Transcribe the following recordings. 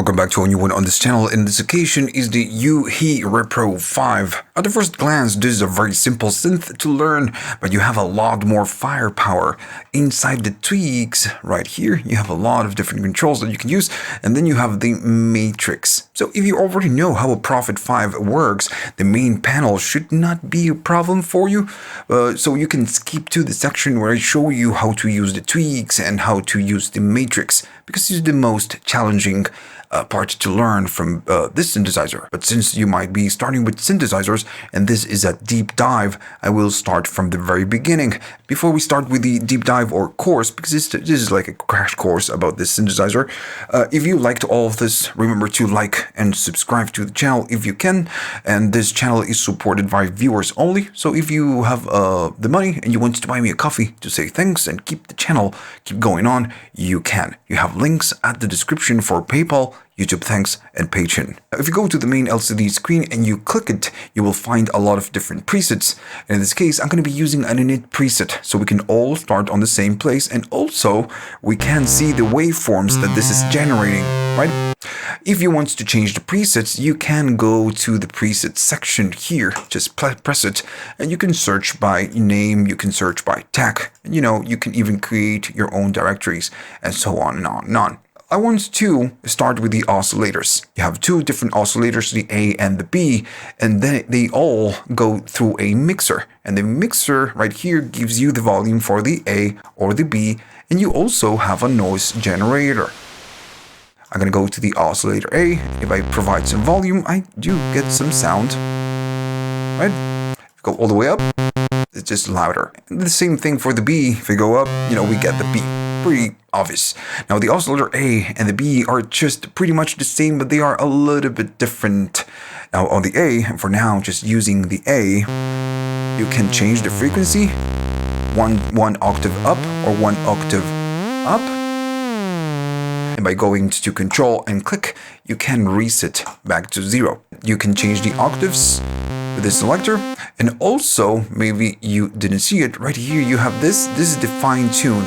Welcome back to a new one on this channel. In this occasion is the REPRO-5. At the first glance, this is a very simple synth to learn, but you have a lot more firepower. Inside the tweaks, right here, you have a lot of different controls that you can use, and then you have the matrix. So if you already know how a REPRO-5 works, the main panel should not be a problem for you. So you can skip to the section where I show you how to use the tweaks and how to use the matrix, because this is the most challenging part to learn from this synthesizer. But since you might be starting with synthesizers and this is a deep dive, I will start from the very beginning. Before we start with the deep dive or course, because this is like a crash course about this synthesizer, if you liked all of this, remember to like and subscribe to the channel if you can. And this channel is supported by viewers only, so if you have the money and you want to buy me a coffee to say thanks and keep the channel keep going on, you can. You have links at the description for PayPal, YouTube Thanks, and Patreon. If you go to the main LCD screen and you click it, you will find a lot of different presets. And in this case, I'm going to be using an init preset, so we can all start on the same place, and also we can see the waveforms that this is generating, right? If you want to change the presets, you can go to the presets section here. Just press it, and you can search by name, you can search by tag, and you can even create your own directories, and so on and on and on. I want to start with the oscillators. You have two different oscillators, the A and the B, and then they all go through a mixer. And the mixer right here gives you the volume for the A or the B, and you also have a noise generator. I'm going to go to the oscillator A. If I provide some volume, I do get some sound. Right? Go all the way up, it's just louder. And the same thing for the B. If we go up, we get the B. Pretty obvious. Now the oscillator A and the B are just pretty much the same, but they are a little bit different. Now on the A, for now, just using the A, you can change the frequency one octave up or one octave up. And by going to control and click, you can reset back to 0. You can change the octaves with the selector, and also maybe you didn't see it right here. You have this is the fine tune.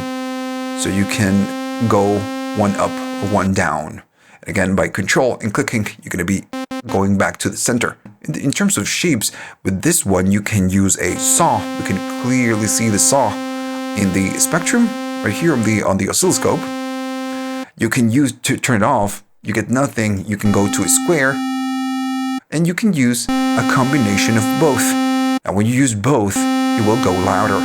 So you can go one up or one down. Again, by control and clicking, you're going to be going back to the center. In terms of shapes, with this one, you can use a saw. We can clearly see the saw in the spectrum right here on the oscilloscope. You can use to turn it off. You get nothing. You can go to a square, and you can use a combination of both. Now, when you use both, it will go louder.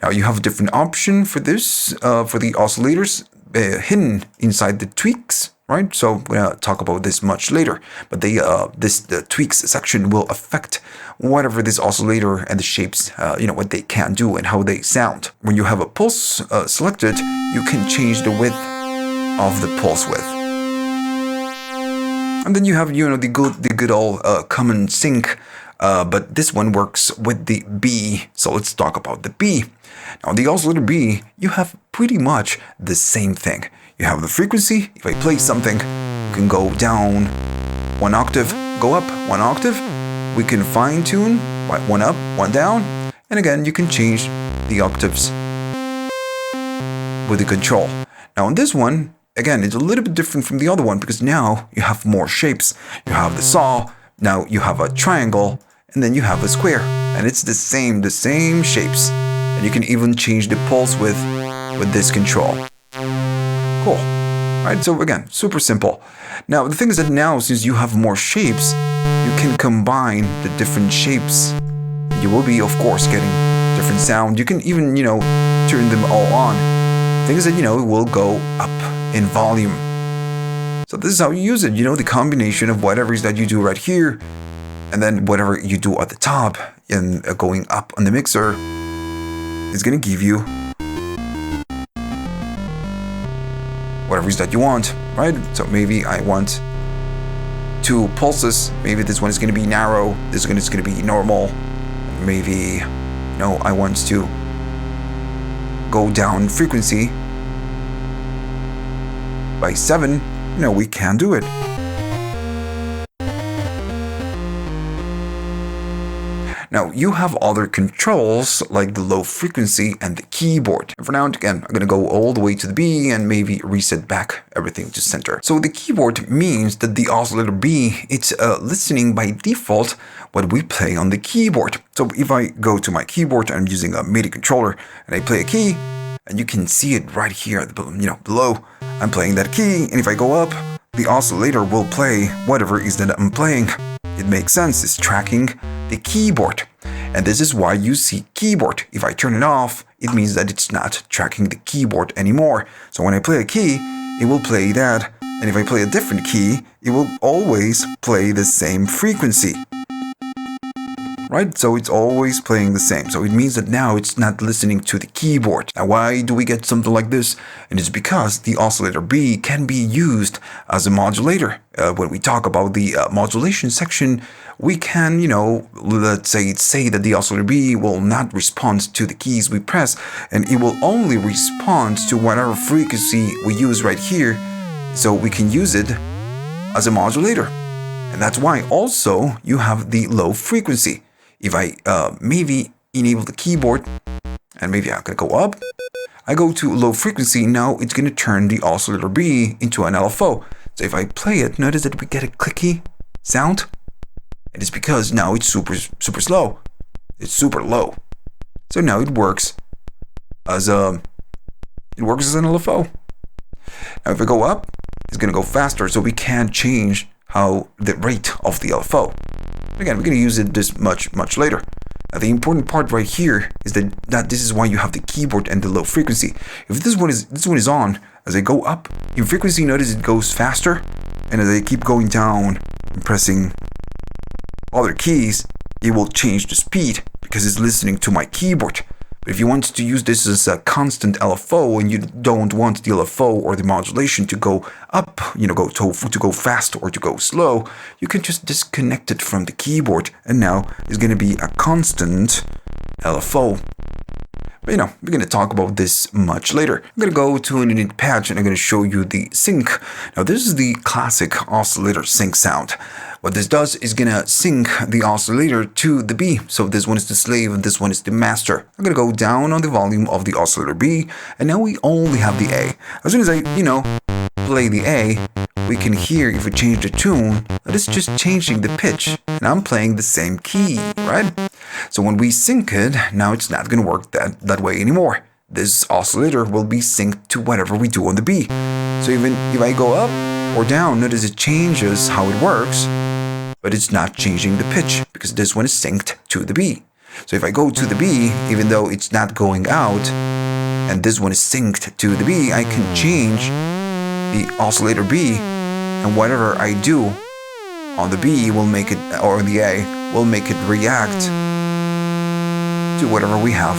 Now you have a different option for this, for the oscillators hidden inside the tweaks, right? So we're going to talk about this much later, but the tweaks section will affect whatever this oscillator and the shapes, what they can do and how they sound. When you have a pulse selected, you can change the width of the pulse width. And then you have, the good old common sync. But this one works with the B, so let's talk about the B. Now, the oscillator B, you have pretty much the same thing. You have the frequency. If I play something, you can go down one octave, go up one octave. We can fine tune by one up, one down, and again, you can change the octaves with the control. Now, on this one, again, it's a little bit different from the other one because now you have more shapes. You have the saw. Now you have a triangle, and then you have a square, and it's the same shapes. And you can even change the pulse width with this control. Cool. Right, so again, super simple. Now the thing is that now, since you have more shapes, you can combine the different shapes. You will be, of course, getting different sound. You can even, turn them all on. The thing is that, it will go up in volume. So this is how you use it, the combination of whatever it is that you do right here, and then whatever you do at the top and going up on the mixer is going to give you whatever it is that you want, right? So maybe I want 2 pulses. Maybe this one is going to be narrow. This one is going to be normal. Maybe, I want to go down frequency by 7. We can do it. Now, you have other controls like the low frequency and the keyboard. And for now, again, I'm going to go all the way to the B and maybe reset back everything to center. So the keyboard means that the oscillator B, it's listening by default what we play on the keyboard. So if I go to my keyboard, I'm using a MIDI controller and I play a key, and you can see it right here, below. I'm playing that key, and if I go up, the oscillator will play whatever it is that I'm playing. It makes sense, it's tracking the keyboard. And this is why you see keyboard. If I turn it off, it means that it's not tracking the keyboard anymore. So when I play a key, it will play that. And if I play a different key, it will always play the same frequency. Right? So it's always playing the same. So it means that now it's not listening to the keyboard. Now, why do we get something like this? And it's because the oscillator B can be used as a modulator. When we talk about the modulation section, we can, let's say that the oscillator B will not respond to the keys we press, and it will only respond to whatever frequency we use right here. So we can use it as a modulator. And that's why also you have the low frequency. If I maybe enable the keyboard, and maybe I'm going to go up, I go to low frequency, now it's going to turn the oscillator B into an LFO. So if I play it, notice that we get a clicky sound. And it's because now it's super slow. It's super low. So now it works as an LFO. Now if I go up, it's going to go faster, so we can't change how the rate of the LFO. Again, we're going to use it this much later. Now, the important part right here is that this is why you have the keyboard and the low frequency. If this one is on, as I go up in frequency, notice it goes faster, and as I keep going down and pressing other keys, it will change the speed because it's listening to my keyboard. But if you want to use this as a constant LFO and you don't want the LFO or the modulation to go up, to go fast or to go slow, you can just disconnect it from the keyboard, and now it's going to be a constant LFO. But we're going to talk about this much later. I'm going to go to an init patch and I'm going to show you the sync. Now this is the classic oscillator sync sound. What this does is going to sync the oscillator to the B. So this one is the slave and this one is the master. I'm going to go down on the volume of the oscillator B, and now we only have the A. As soon as I, play the A, we can hear if we change the tune that it's just changing the pitch, and I'm playing the same key, right? So when we sync it, now it's not going to work that way anymore. This oscillator will be synced to whatever we do on the B. So even if I go up or down, notice it changes how it works, but it's not changing the pitch because this one is synced to the B. So if I go to the B, even though it's not going out, and this one is synced to the B, I can change the oscillator B, and whatever I do on the B will make it, or the A, will make it react to whatever we have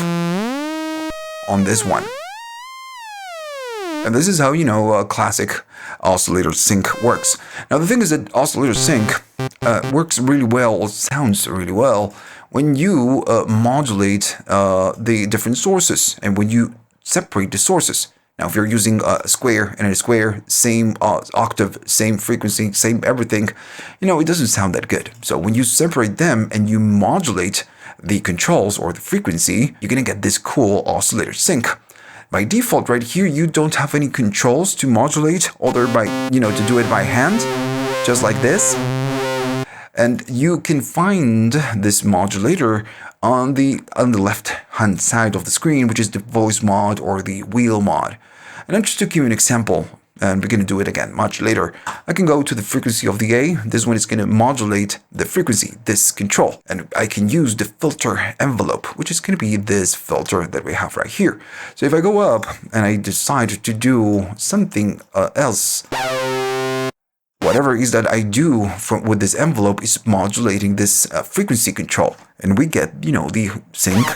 on this one. And this is how, a classic oscillator sync works. Now the thing is that oscillator sync works really well, sounds really well, when you modulate the different sources and when you separate the sources. Now, if you're using a square and a square, same octave, same frequency, same everything, it doesn't sound that good. So when you separate them and you modulate the controls or the frequency, you're going to get this cool oscillator sync. By default, right here, you don't have any controls to modulate other by, to do it by hand, just like this. And you can find this modulator on the left-hand side of the screen, which is the voice mod or the wheel mod. And I'm just to give you an example, and we're going to do it again much later. I can go to the frequency of the A. This one is going to modulate the frequency, this control. And I can use the filter envelope, which is going to be this filter that we have right here. So if I go up and I decide to do something else, whatever it is that I do with this envelope is modulating this frequency control. And we get, the sync.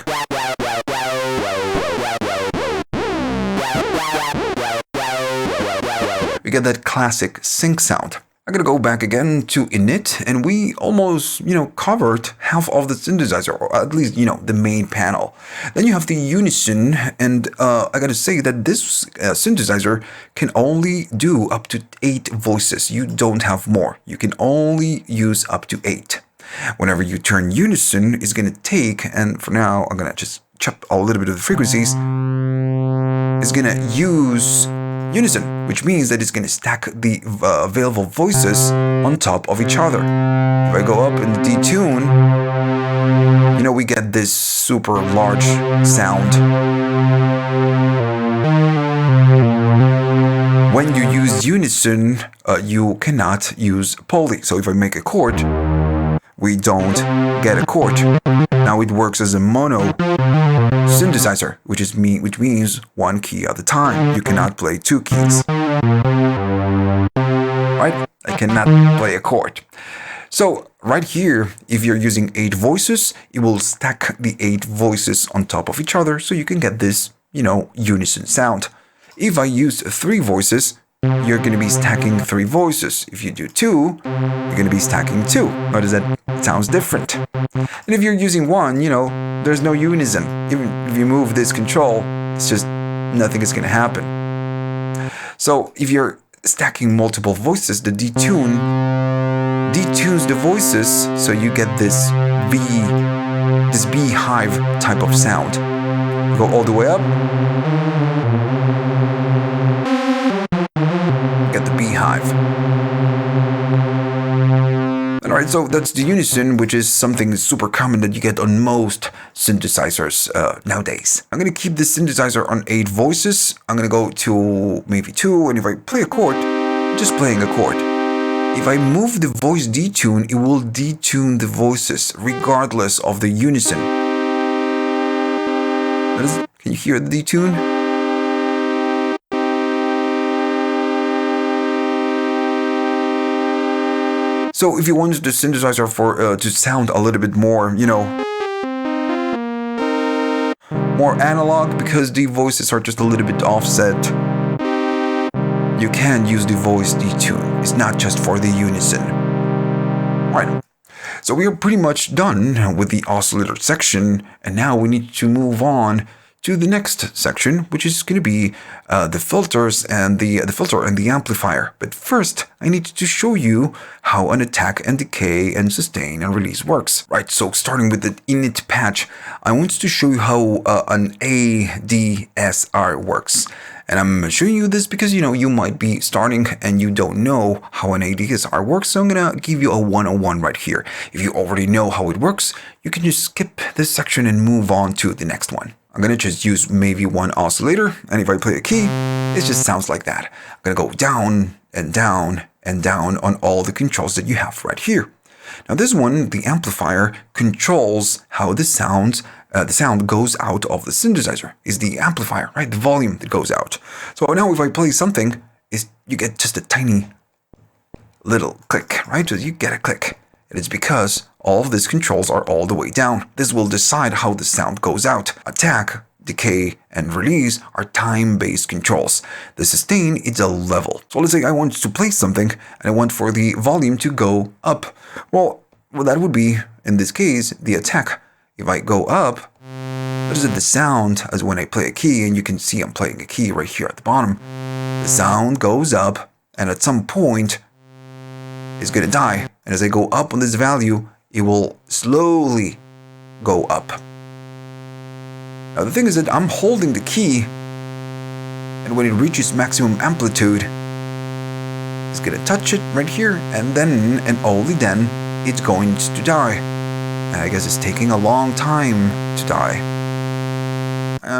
We get that classic sync sound. I'm going to go back again to init, and we almost, covered half of the synthesizer, or at least, the main panel. Then you have the Unison, and I got to say that this synthesizer can only do up to 8 voices. You don't have more. You can only use up to 8. Whenever you turn unison, it's going to take, and for now, I'm going to just chop a little bit of the frequencies. It's going to use unison, which means that it's going to stack the available voices on top of each other. If I go up and detune, we get this super large sound. When you use unison, you cannot use poly. So if I make a chord, we don't get a chord. Now it works as a mono synthesizer, which means one key at a time. You cannot play two keys. Right? I cannot play a chord. So right here, if you're using 8 voices, it will stack the 8 voices on top of each other, so you can get this, unison sound. If I use 3 voices, you're going to be stacking 3 voices. If you do 2, you're going to be stacking 2. Notice that it sounds different. And if you're using 1, there's no unison. Even if you move this control, it's just nothing is going to happen. So if you're stacking multiple voices, the detunes the voices, so you get this beehive type of sound. Go all the way up. Get the beehive. Alright, so that's the unison, which is something super common that you get on most synthesizers nowadays. I'm going to keep this synthesizer on 8 voices. I'm going to go to maybe 2, and if I play a chord, I'm just playing a chord. If I move the voice detune, it will detune the voices regardless of the unison. Can you hear the detune? So if you want the synthesizer to sound a little bit more, more analog, because the voices are just a little bit offset, you can use the voice detune. It's not just for the unison. Right. So we are pretty much done with the oscillator section, and now we need to move on to the next section, which is going to be the filters and the filter and the amplifier. But first, I need to show you how an attack and decay and sustain and release works. Right, so starting with the init patch, I want to show you how an ADSR works. And I'm showing you this because, you might be starting and you don't know how an ADSR works. So I'm going to give you a 101 right here. If you already know how it works, you can just skip this section and move on to the next one. I'm going to just use maybe one oscillator. And if I play a key, it just sounds like that. I'm going to go down and down and down on all the controls that you have right here. Now this one, the amplifier, controls how the sound goes out of the synthesizer. Is the amplifier, right? The volume that goes out. So now if I play something, you get just a tiny little click, right? So you get a click. It is because all of these controls are all the way down. This will decide how the sound goes out. Attack, decay, and release are time-based controls. The sustain is a level. So let's say I want to play something and I want for the volume to go up. Well, that would be, in this case, the attack. If I go up, what is it? The sound, as when I play a key, and you can see I'm playing a key right here at the bottom. The sound goes up, and at some point, it's going to die. And as I go up on this value, it will slowly go up. Now the thing is that I'm holding the key, and when it reaches maximum amplitude, it's going to touch it right here, and then, and only then, it's going to die. And I guess it's taking a long time to die.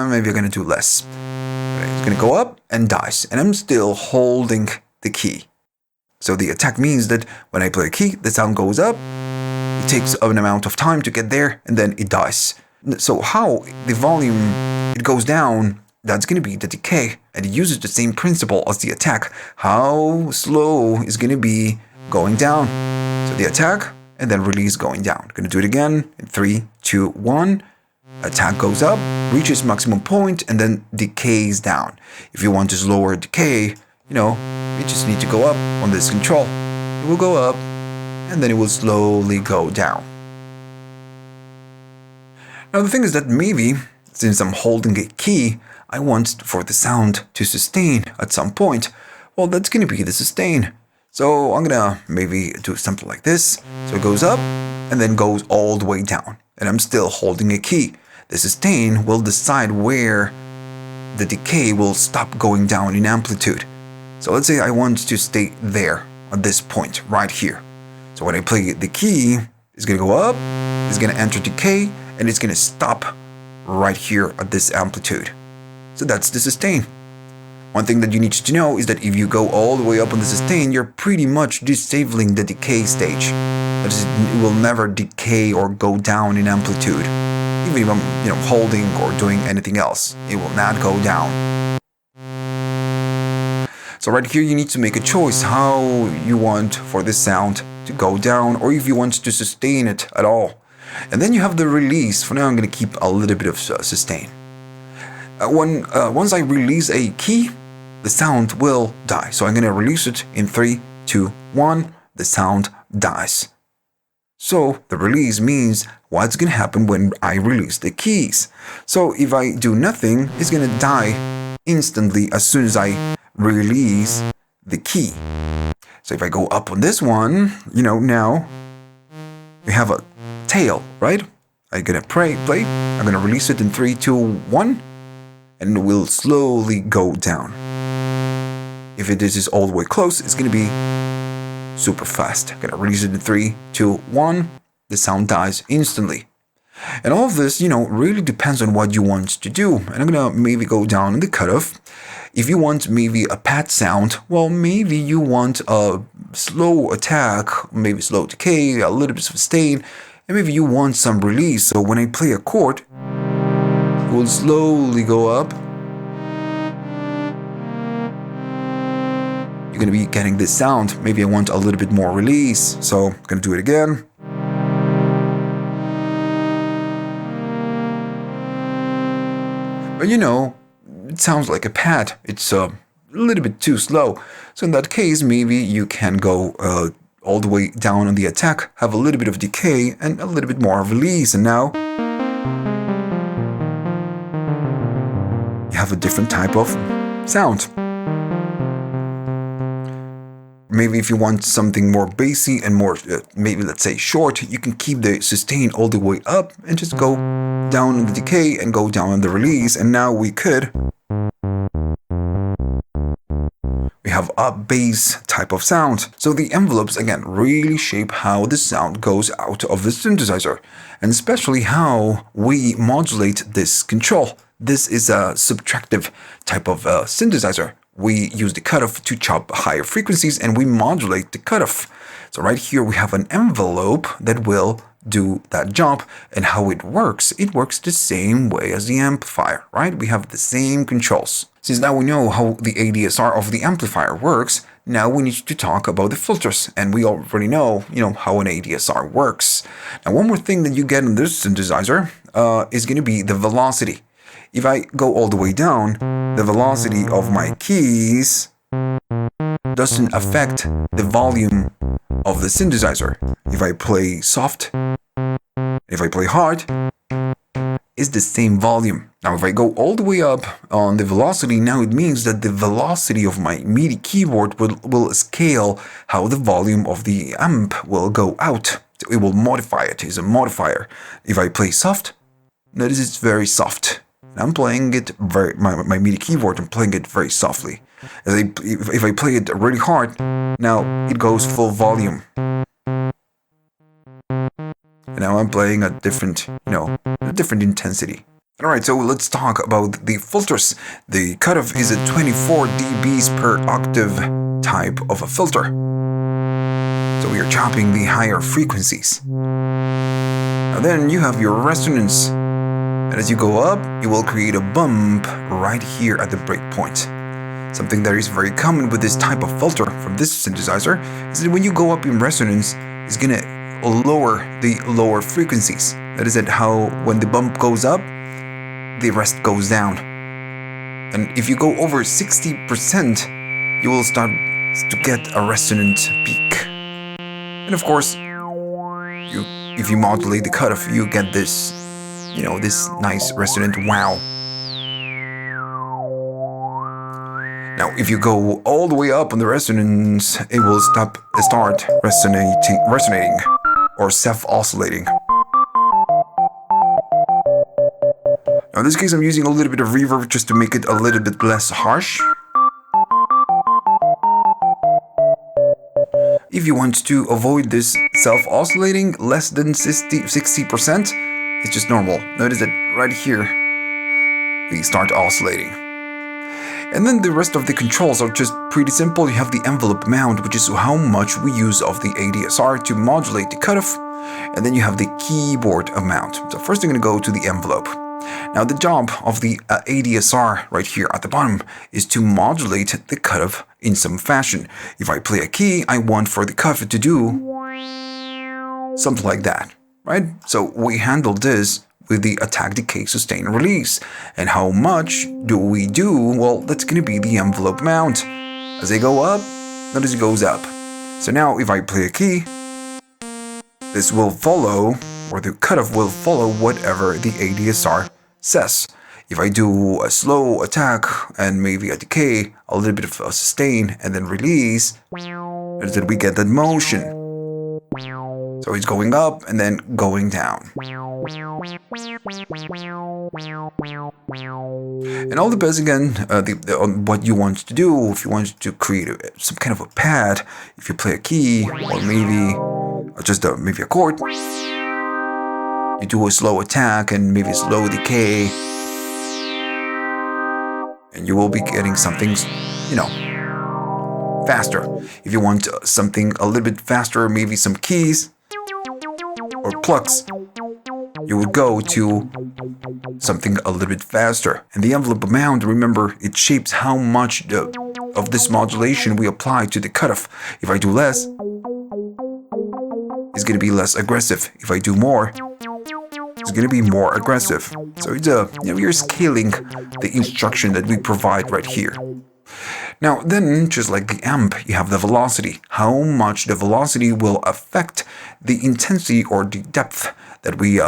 Maybe I'm going to do less. It's going to go up and dies, and I'm still holding the key. So the attack means that when I play a key, the sound goes up, it takes an amount of time to get there, and then it dies. So how the volume, it goes down, that's going to be the decay, and it uses the same principle as the attack. How slow is going to be going down. So the attack, and then release going down. Going to do it again in 3, 2, 1. Attack goes up, reaches maximum point, and then decays down. If you want to slower decay, you just need to go up on this control. It will go up, and then it will slowly go down. Now the thing is that maybe, since I'm holding a key, I want for the sound to sustain at some point. Well, that's going to be the sustain. So I'm going to maybe do something like this. So it goes up, and then goes all the way down. And I'm still holding a key. The sustain will decide where the decay will stop going down in amplitude. So let's say I want to stay there at this point right here. So when I play the key, it's going to go up, it's going to enter decay, and it's going to stop right here at this amplitude. So that's the sustain. One thing that you need to know is that if you go all the way up on the sustain, you're pretty much disabling the decay stage. That is, it will never decay or go down in amplitude. Even if I'm holding or doing anything else, it will not go down. So right here you need to make a choice how you want for this sound to go down, or if you want to sustain it at all. And then you have the release. For now I'm going to keep a little bit of sustain. Once I release a key, the sound will die. So I'm going to release it in 3, 2, 1. The sound dies. So the release means what's going to happen when I release the keys. So if I do nothing, it's going to die instantly as soon as I release the key. So if I go up on this one, now we have a tail, right? I'm going to play. I'm going to release it in 3, 2, 1. And it will slowly go down. If it is all the way close, it's going to be super fast. I'm going to release it in 3, 2, 1. The sound dies instantly. And all of this, really depends on what you want to do. And I'm going to maybe go down in the cutoff. If you want maybe a pad sound, well, maybe you want a slow attack, maybe slow decay, a little bit of sustain, and maybe you want some release. So when I play a chord, it will slowly go up. You're going to be getting this sound. Maybe I want a little bit more release, so I'm going to do it again. But it sounds like a pad. It's a little bit too slow. So in that case, maybe you can go all the way down on the attack, have a little bit of decay and a little bit more release. And now you have a different type of sound. Maybe if you want something more bassy and more, maybe let's say short, you can keep the sustain all the way up and just go down on the decay and go down on the release. And now we have a bass type of sound. So the envelopes, again, really shape how the sound goes out of the synthesizer, and especially how we modulate this control. This is a subtractive type of synthesizer. We use the cutoff to chop higher frequencies and we modulate the cutoff. So right here we have an envelope that will do that job. And how it works the same way as the amplifier, right? We have the same controls. Since now we know how the ADSR of the amplifier works, now we need to talk about the filters. And we already know, how an ADSR works. Now one more thing that you get in this synthesizer is going to be the velocity. If I go all the way down, the velocity of my keys doesn't affect the volume of the synthesizer. If I play soft, if I play hard, it's the same volume. Now if I go all the way up on the velocity, now it means that the velocity of my MIDI keyboard will scale how the volume of the amp will go out. So it will modify it. It's a modifier. If I play soft, notice it's very soft. I'm playing it my MIDI keyboard, I'm playing it very softly. If I play it really hard, now it goes full volume. And now I'm playing a different intensity. Alright, so let's talk about the filters. The cutoff is a 24 dBs per octave type of a filter. So we are chopping the higher frequencies. Now then you have your resonance. And as you go up, you will create a bump right here at the breakpoint. Something that is very common with this type of filter from this synthesizer is that when you go up in resonance, it's going to lower the lower frequencies. That is how when the bump goes up, the rest goes down. And if you go over 60%, you will start to get a resonant peak. And of course, if you modulate the cutoff, you get this this nice resonant wow. Now, if you go all the way up on the resonance, it will start resonating, or self-oscillating. Now in this case I'm using a little bit of reverb just to make it a little bit less harsh. If you want to avoid this self-oscillating less than 60%, it's just normal. Notice that right here, we start oscillating. And then the rest of the controls are just pretty simple. You have the envelope amount, which is how much we use of the ADSR to modulate the cutoff. And then you have the keyboard amount. So first I'm going to go to the envelope. Now the job of the ADSR right here at the bottom is to modulate the cutoff in some fashion. If I play a key, I want for the cutoff to do something like that, right? So we handle this with the attack, decay, sustain, release. And how much do we do? Well, that's going to be the envelope amount. As they go up, notice it goes up. So now if I play a key, this will follow, or the cutoff will follow whatever the ADSR says. If I do a slow attack and maybe a decay, a little bit of a sustain, and then release, notice that we get that motion. So it's going up and then going down. And all depends again on what you want to do. If you want to create some kind of a pad, if you play a key or maybe just maybe a chord, you do a slow attack and maybe a slow decay, and you will be getting something, faster. If you want something a little bit faster, maybe some keys or plucks, you would go to something a little bit faster. And the envelope amount, remember, it shapes how much of this modulation we apply to the cutoff. If I do less, it's going to be less aggressive. If I do more, it's going to be more aggressive. So it's we're scaling the instruction that we provide right here. Now then, just like the amp, you have the velocity. How much the velocity will affect the intensity or the depth that we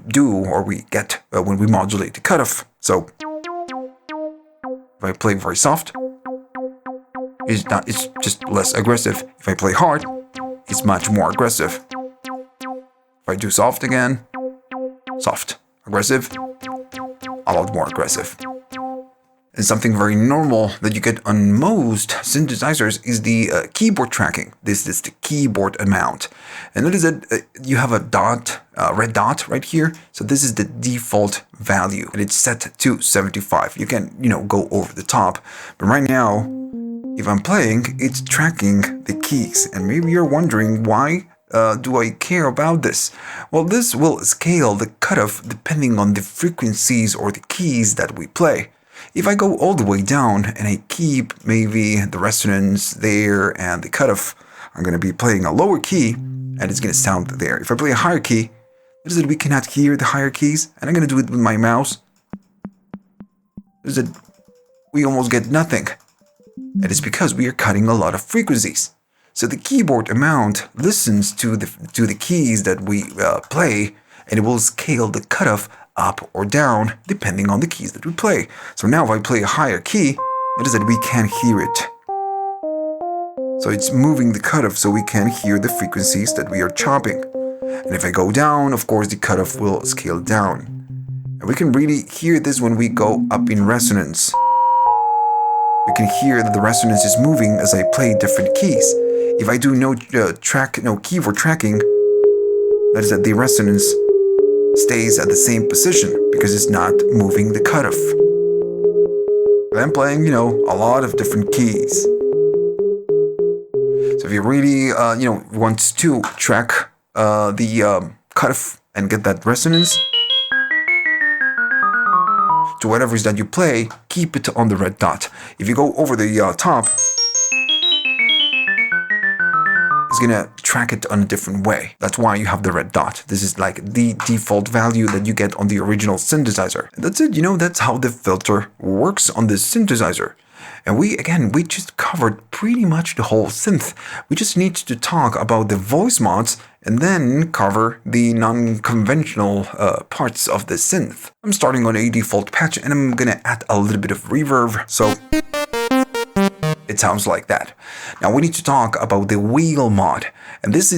do or we get when we modulate the cutoff. So if I play very soft, it's just less aggressive. If I play hard, it's much more aggressive. If I do soft again, soft, aggressive, a lot more aggressive. And something very normal that you get on most synthesizers is the keyboard tracking. This is the keyboard amount. And notice that you have a dot, red dot right here. So this is the default value and it's set to 75. You can, go over the top. But right now, if I'm playing, it's tracking the keys. And maybe you're wondering why do I care about this? Well, this will scale the cutoff depending on the frequencies or the keys that we play. If I go all the way down and I keep maybe the resonance there and the cutoff, I'm going to be playing a lower key and it's going to sound there. If I play a higher key, notice that we cannot hear the higher keys, and I'm going to do it with my mouse. Notice that we almost get nothing. And it's because we are cutting a lot of frequencies. So the keyboard amount listens to the keys that we play, and it will scale the cutoff up or down depending on the keys that we play. So now if I play a higher key, notice that we can't hear it. So it's moving the cutoff so we can hear the frequencies that we are chopping. And if I go down, of course the cutoff will scale down. And we can really hear this when we go up in resonance. We can hear that the resonance is moving as I play different keys. If I do no keyboard tracking, that is that the resonance stays at the same position because it's not moving the cutoff. I'm playing, a lot of different keys. So if you really, want to track the cutoff and get that resonance to whatever it is that you play, keep it on the red dot. If you go over the top, it's gonna track it on a different way. That's why you have the red dot. This is like the default value that you get on the original synthesizer. And that's it, that's how the filter works on this synthesizer. And we just covered pretty much the whole synth. We just need to talk about the voice mods and then cover the non-conventional parts of the synth. I'm starting on a default patch and I'm gonna add a little bit of reverb. So it sounds like that. Now we need to talk about the wheel mod. And this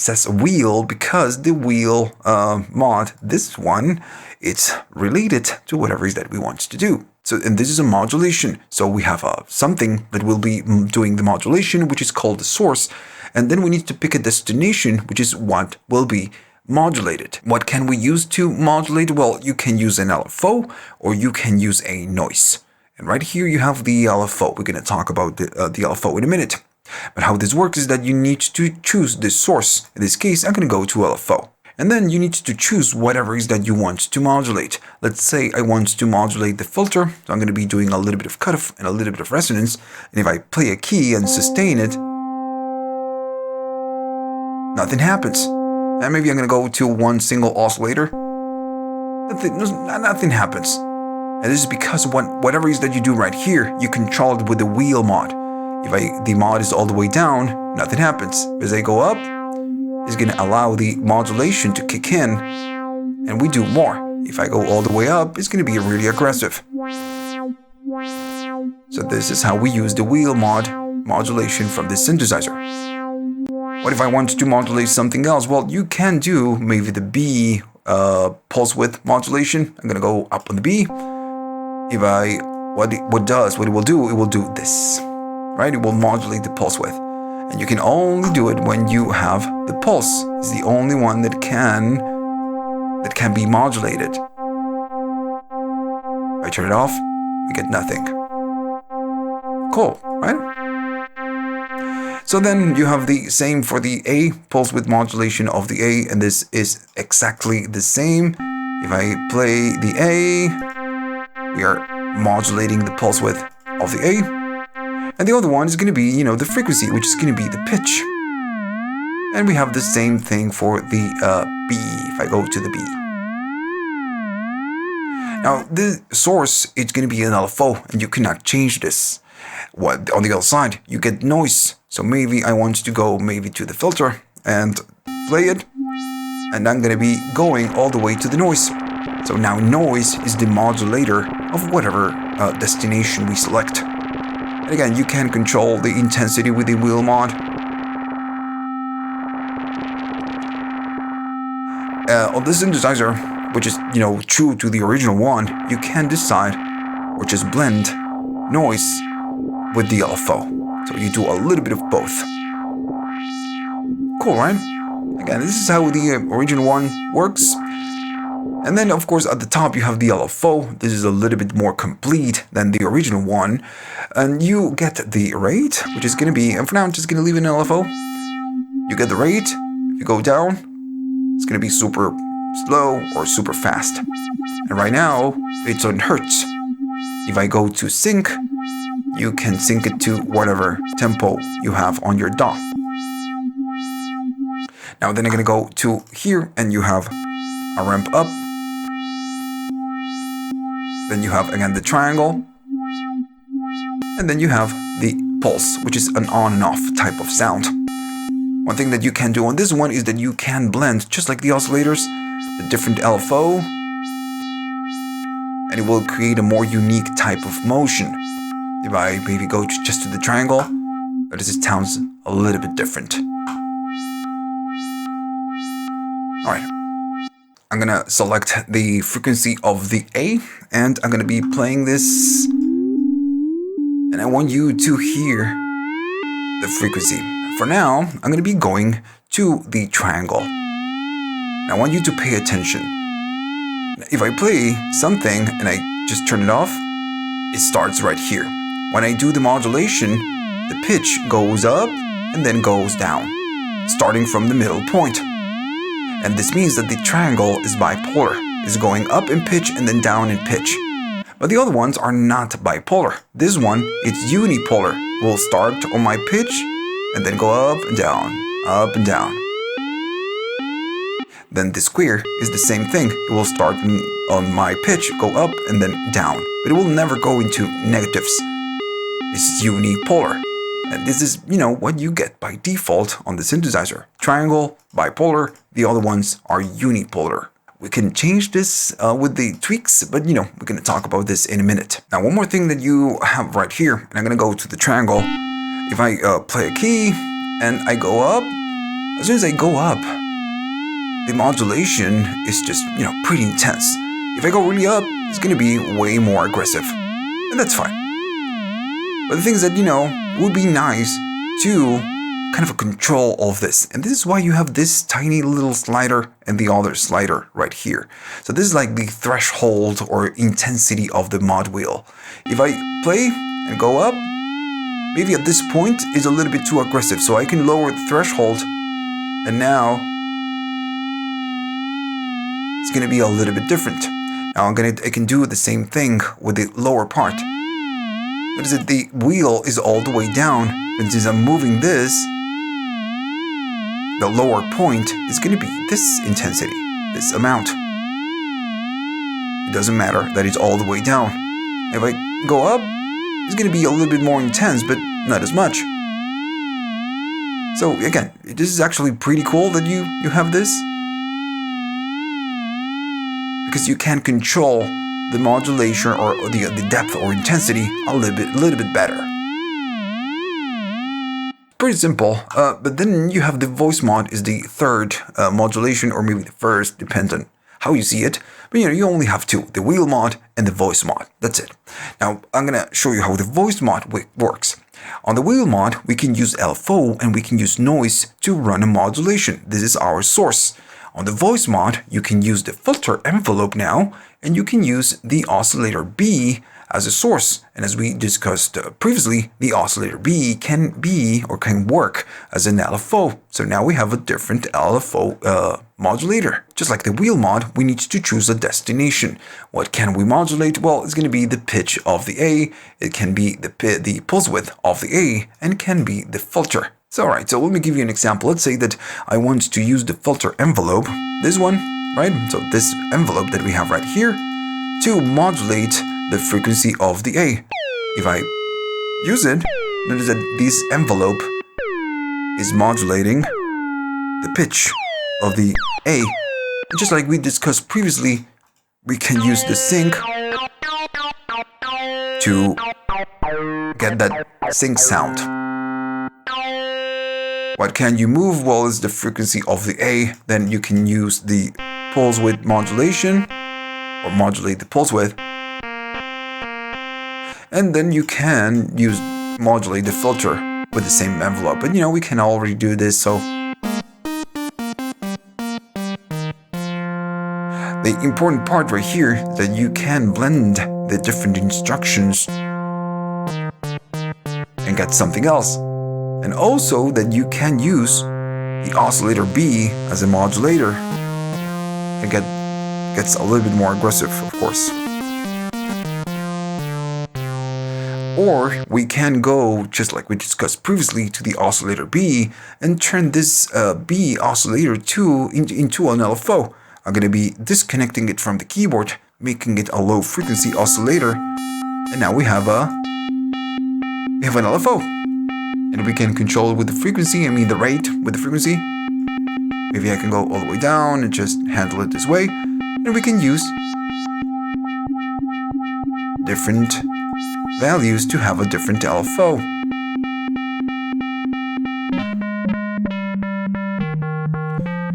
says wheel because the wheel mod, this one, it's related to whatever it is that we want to do. So, and this is a modulation. So we have something that will be doing the modulation, which is called the source. And then we need to pick a destination, which is what will be modulated. What can we use to modulate? Well, you can use an LFO or you can use a noise. And right here you have the LFO. We're going to talk about the LFO in a minute. But how this works is that you need to choose the source. In this case, I'm going to go to LFO. And then you need to choose whatever it is that you want to modulate. Let's say I want to modulate the filter. So I'm going to be doing a little bit of cutoff and a little bit of resonance. And if I play a key and sustain it, nothing happens. And maybe I'm going to go to one single oscillator. Nothing happens. And this is because whatever it is that you do right here, you control it with the wheel mod. If the mod is all the way down, nothing happens. As I go up, it's going to allow the modulation to kick in, and we do more. If I go all the way up, it's going to be really aggressive. So this is how we use the wheel modulation from this synthesizer. What if I want to modulate something else? Well, you can do maybe the B pulse width modulation. I'm going to go up on the B. If what it will do this, right? It will modulate the pulse width. And you can only do it when you have the pulse. It's the only one that can be modulated. If I turn it off, we get nothing. Cool, right? So then you have the same for the A, pulse width modulation of the A, and this is exactly the same. If I play the A, we are modulating the pulse width of the A. And the other one is going to be, the frequency, which is going to be the pitch. And we have the same thing for the B, if I go to the B. Now, the source, it's going to be an LFO, and you cannot change this. On the other side, you get noise. So maybe I want to go to the filter and play it. And I'm going to be going all the way to the noise. So now noise is the modulator of whatever destination we select. And again, you can control the intensity with the wheel mod. On this synthesizer, which is, true to the original one, you can decide or just blend noise with the LFO. So you do a little bit of both. Cool, right? Again, this is how the original one works. And then, of course, at the top you have the LFO. This is a little bit more complete than the original one. And you get the rate, which is going to be, and for now I'm just going to leave it in LFO. You get the rate. If you go down, it's going to be super slow or super fast. And right now, it's on hertz. If I go to sync, you can sync it to whatever tempo you have on your DAW. Now then I'm going to go to here, and you have a ramp up. Then you have, again, the triangle. And then you have the pulse, which is an on and off type of sound. One thing that you can do on this one is that you can blend, just like the oscillators, the different LFO. And it will create a more unique type of motion. If I maybe go just to the triangle, notice it sounds a little bit different. Alright. I'm going to select the frequency of the A, and I'm going to be playing this. And I want you to hear the frequency. For now, I'm going to be going to the triangle. And I want you to pay attention. If I play something and I just turn it off, it starts right here. When I do the modulation, the pitch goes up and then goes down, starting from the middle point. And this means that the triangle is bipolar. It's going up in pitch and then down in pitch. But the other ones are not bipolar. This one, it's unipolar. Will start on my pitch and then go up and down, up and down. Then the square is the same thing. It will start on my pitch, go up and then down. But it will never go into negatives. This is unipolar. And this is, what you get by default on the synthesizer. Triangle, bipolar, the other ones are unipolar. we can change this with the tweaks, but we're going to talk about this in a minute. Now, one more thing that you have right here, and I'm going to go to the triangle. If I play a key and I go up, as soon as I go up, the modulation is just, pretty intense. If I go really up, it's going to be way more aggressive, and that's fine. But the thing is that, it would be nice to kind of control all of this. And this is why you have this tiny little slider and the other slider right here. So this is like the threshold or intensity of the mod wheel. If I play and go up, maybe at this point is a little bit too aggressive. So I can lower the threshold, and now it's going to be a little bit different. Now I can do the same thing with the lower part. Notice that the wheel is all the way down, and since I'm moving this, the lower point is going to be this intensity, this amount. It doesn't matter that it's all the way down. If I go up, it's going to be a little bit more intense, but not as much. So again, this is actually pretty cool that you have this, because you can control the modulation or the depth or intensity a little bit better. Pretty simple, but then you have the voice mod is the third modulation, or maybe the first, depends on how you see it. But you only have two, the wheel mod and the voice mod. That's it. Now I'm gonna show you how the voice mod works. On the wheel mod, we can use LFO and we can use noise to run a modulation. This is our source. On the voice mod, you can use the filter envelope now, and you can use the oscillator B as a source. And as we discussed previously, the oscillator B can work as an LFO. So now we have a different LFO modulator. Just like the wheel mod, we need to choose a destination. What can we modulate? Well, it's going to be the pitch of the A, it can be the pulse width of the A, and it can be the filter. So alright, so let me give you an example. Let's say that I want to use the filter envelope, this one, right? So this envelope that we have right here, to modulate the frequency of the A. If I use it, notice that this envelope is modulating the pitch of the A. And just like we discussed previously, we can use the sync to get that sync sound. What can you move? Well, is the frequency of the A. Then you can use the pulse width modulation, or modulate the pulse width. And then you can modulate the filter with the same envelope. But we can already do this, so the important part right here is that you can blend the different instructions and get something else. And also that you can use the oscillator B as a modulator and gets a little bit more aggressive, of course. Or we can go, just like we discussed previously, to the oscillator B and turn this B oscillator into an LFO. I'm going to be disconnecting it from the keyboard, making it a low frequency oscillator, and now we have an LFO. And we can control it with the frequency, the rate with the frequency. Maybe I can go all the way down and just handle it this way. And we can use different values to have a different LFO.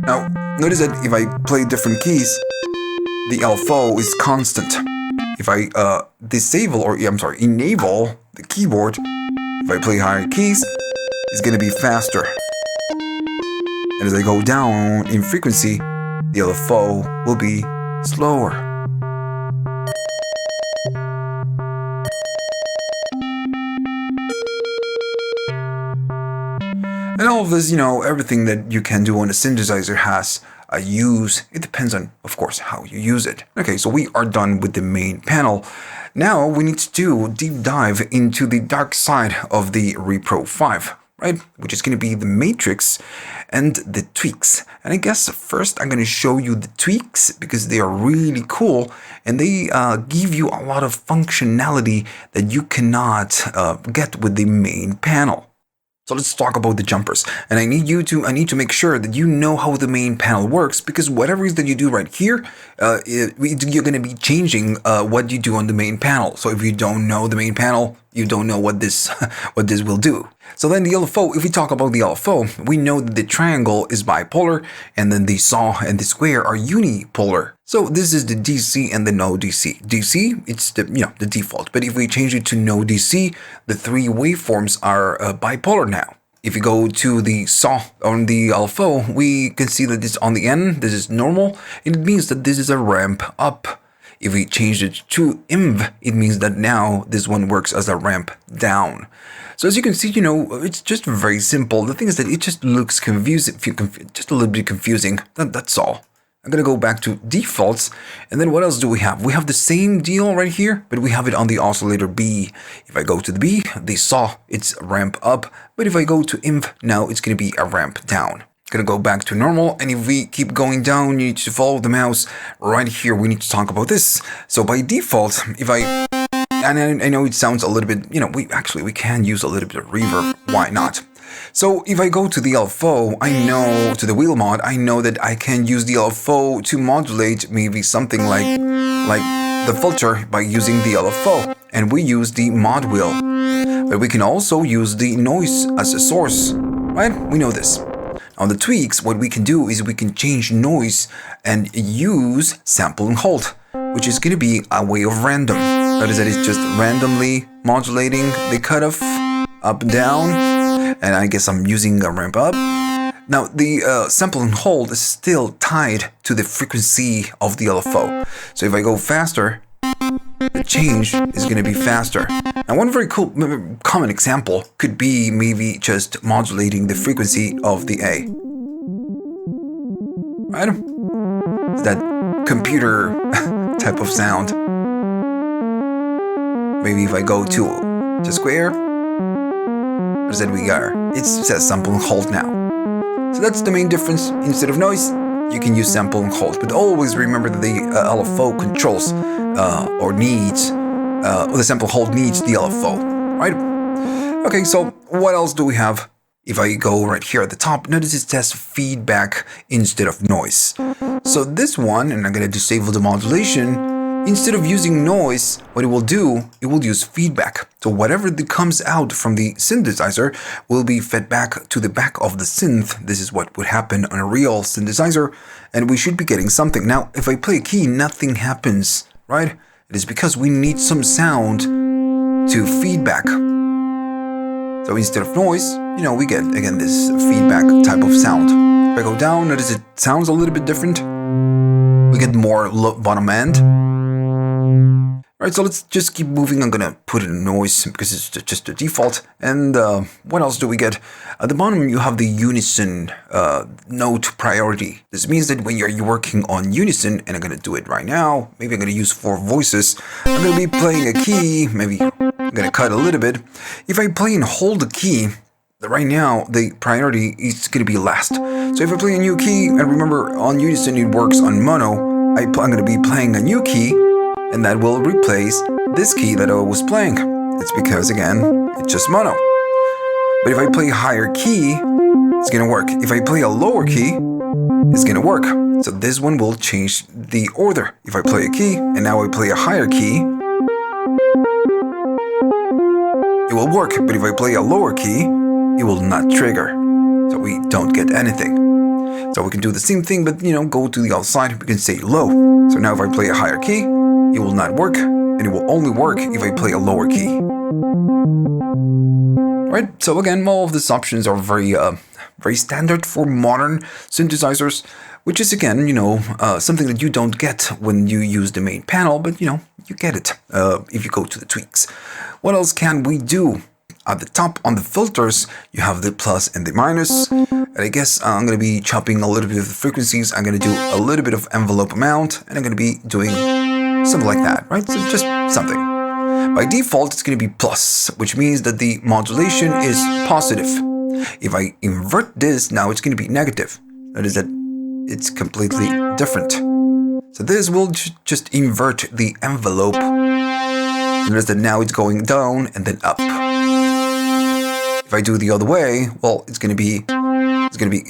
Now, notice that if I play different keys, the LFO is constant. If I enable the keyboard, if I play higher keys, it's going to be faster. And as I go down in frequency, the LFO will be slower. And all of this, everything that you can do on a synthesizer has a use. It depends on, of course, how you use it. Okay, so we are done with the main panel. Now we need to do a deep dive into the dark side of the REPRO-5, right? Which is going to be the matrix and the tweaks. And I guess first I'm going to show you the tweaks because they are really cool and they give you a lot of functionality that you cannot get with the main panel. So let's talk about the jumpers. And I need to make sure that you know how the main panel works, because whatever it is that you do right here, you're going to be changing what you do on the main panel. So if you don't know the main panel, you don't know what this what this will do. So then the LFO, if we talk about the LFO, we know that the triangle is bipolar, and then the saw and the square are unipolar. So this is the DC and the no DC. DC, it's the the default. But if we change it to no DC, the three waveforms are bipolar now. If you go to the saw on the LFO, we can see that this on the end, this is normal, and it means that this is a ramp up. If we change it to INV, it means that now this one works as a ramp down. So as you can see, it's just very simple. The thing is that it just looks confusing, just a little bit confusing. That's all. I'm going to go back to defaults. And then what else do we have? We have the same deal right here, but we have it on the oscillator B. If I go to the B, the saw, it's ramp up. But if I go to INV, now it's going to be a ramp down. Going to go back to normal, and if we keep going down, you need to follow the mouse. Right here, we need to talk about this. So by default, and I know it sounds a little bit, we can use a little bit of reverb. Why not? So if I go to the LFO, to the wheel mod, I know that I can use the LFO to modulate maybe something like the filter by using the LFO, and we use the mod wheel. But we can also use the noise as a source, right? We know this. On the tweaks, what we can do is we can change noise and use sample and hold, which is going to be a way of random. That is, it's just randomly modulating the cutoff up and down, and I guess I'm using a ramp up. Now, the sample and hold is still tied to the frequency of the LFO. So if I go faster, the change is going to be faster. Now, one very common example could be maybe just modulating the frequency of the A. Right? It's that computer type of sound. Maybe if I go to square, what that we got? It says sample and hold now. So that's the main difference. Instead of noise, you can use sample and hold. But always remember that the LFO controls or needs, the sample hold needs the LFO, right? Okay, so what else do we have? If I go right here at the top, notice it says feedback instead of noise. So this one, and I'm going to disable the modulation, instead of using noise, what it will do, it will use feedback. So whatever that comes out from the synthesizer will be fed back to the back of the synth. This is what would happen on a real synthesizer, and we should be getting something. Now, if I play a key, nothing happens, right? It is because we need some sound to feedback. So instead of noise, we get, again, this feedback type of sound. If I go down, notice it sounds a little bit different. We get more bottom end. Alright, so let's just keep moving. I'm gonna put in noise because it's just the default. And what else do we get? At the bottom, you have the Unison note priority. This means that when you're working on Unison, and I'm gonna do it right now, maybe I'm gonna use 4 voices. I'm gonna be playing a key, maybe I'm gonna cut a little bit. If I play and hold the key, right now the priority is gonna be last. So if I play a new key, and remember on Unison it works on mono, I'm gonna be playing a new key, and that will replace this key that I was playing. It's because, again, it's just mono. But if I play a higher key, it's gonna work. If I play a lower key, it's gonna work. So this one will change the order. If I play a key, and now I play a higher key, it will work. But if I play a lower key, it will not trigger. So we don't get anything. So we can do the same thing, but, go to the other side. We can say low. So now if I play a higher key, it will not work, and it will only work if I play a lower key. Right? So again, all of these options are very standard for modern synthesizers, which is, again, something that you don't get when you use the main panel, but, you get it if you go to the tweaks. What else can we do? At the top, on the filters, you have the plus and the minus. And I guess I'm going to be chopping a little bit of the frequencies. I'm going to do a little bit of envelope amount, and I'm going to be doing something like that, right? So just something. By default, it's going to be plus, which means that the modulation is positive. If I invert this, now it's going to be negative. That is that it's completely different. So this will just invert the envelope. Notice that now it's going down and then up. If If I do the other way, well, it's gonna be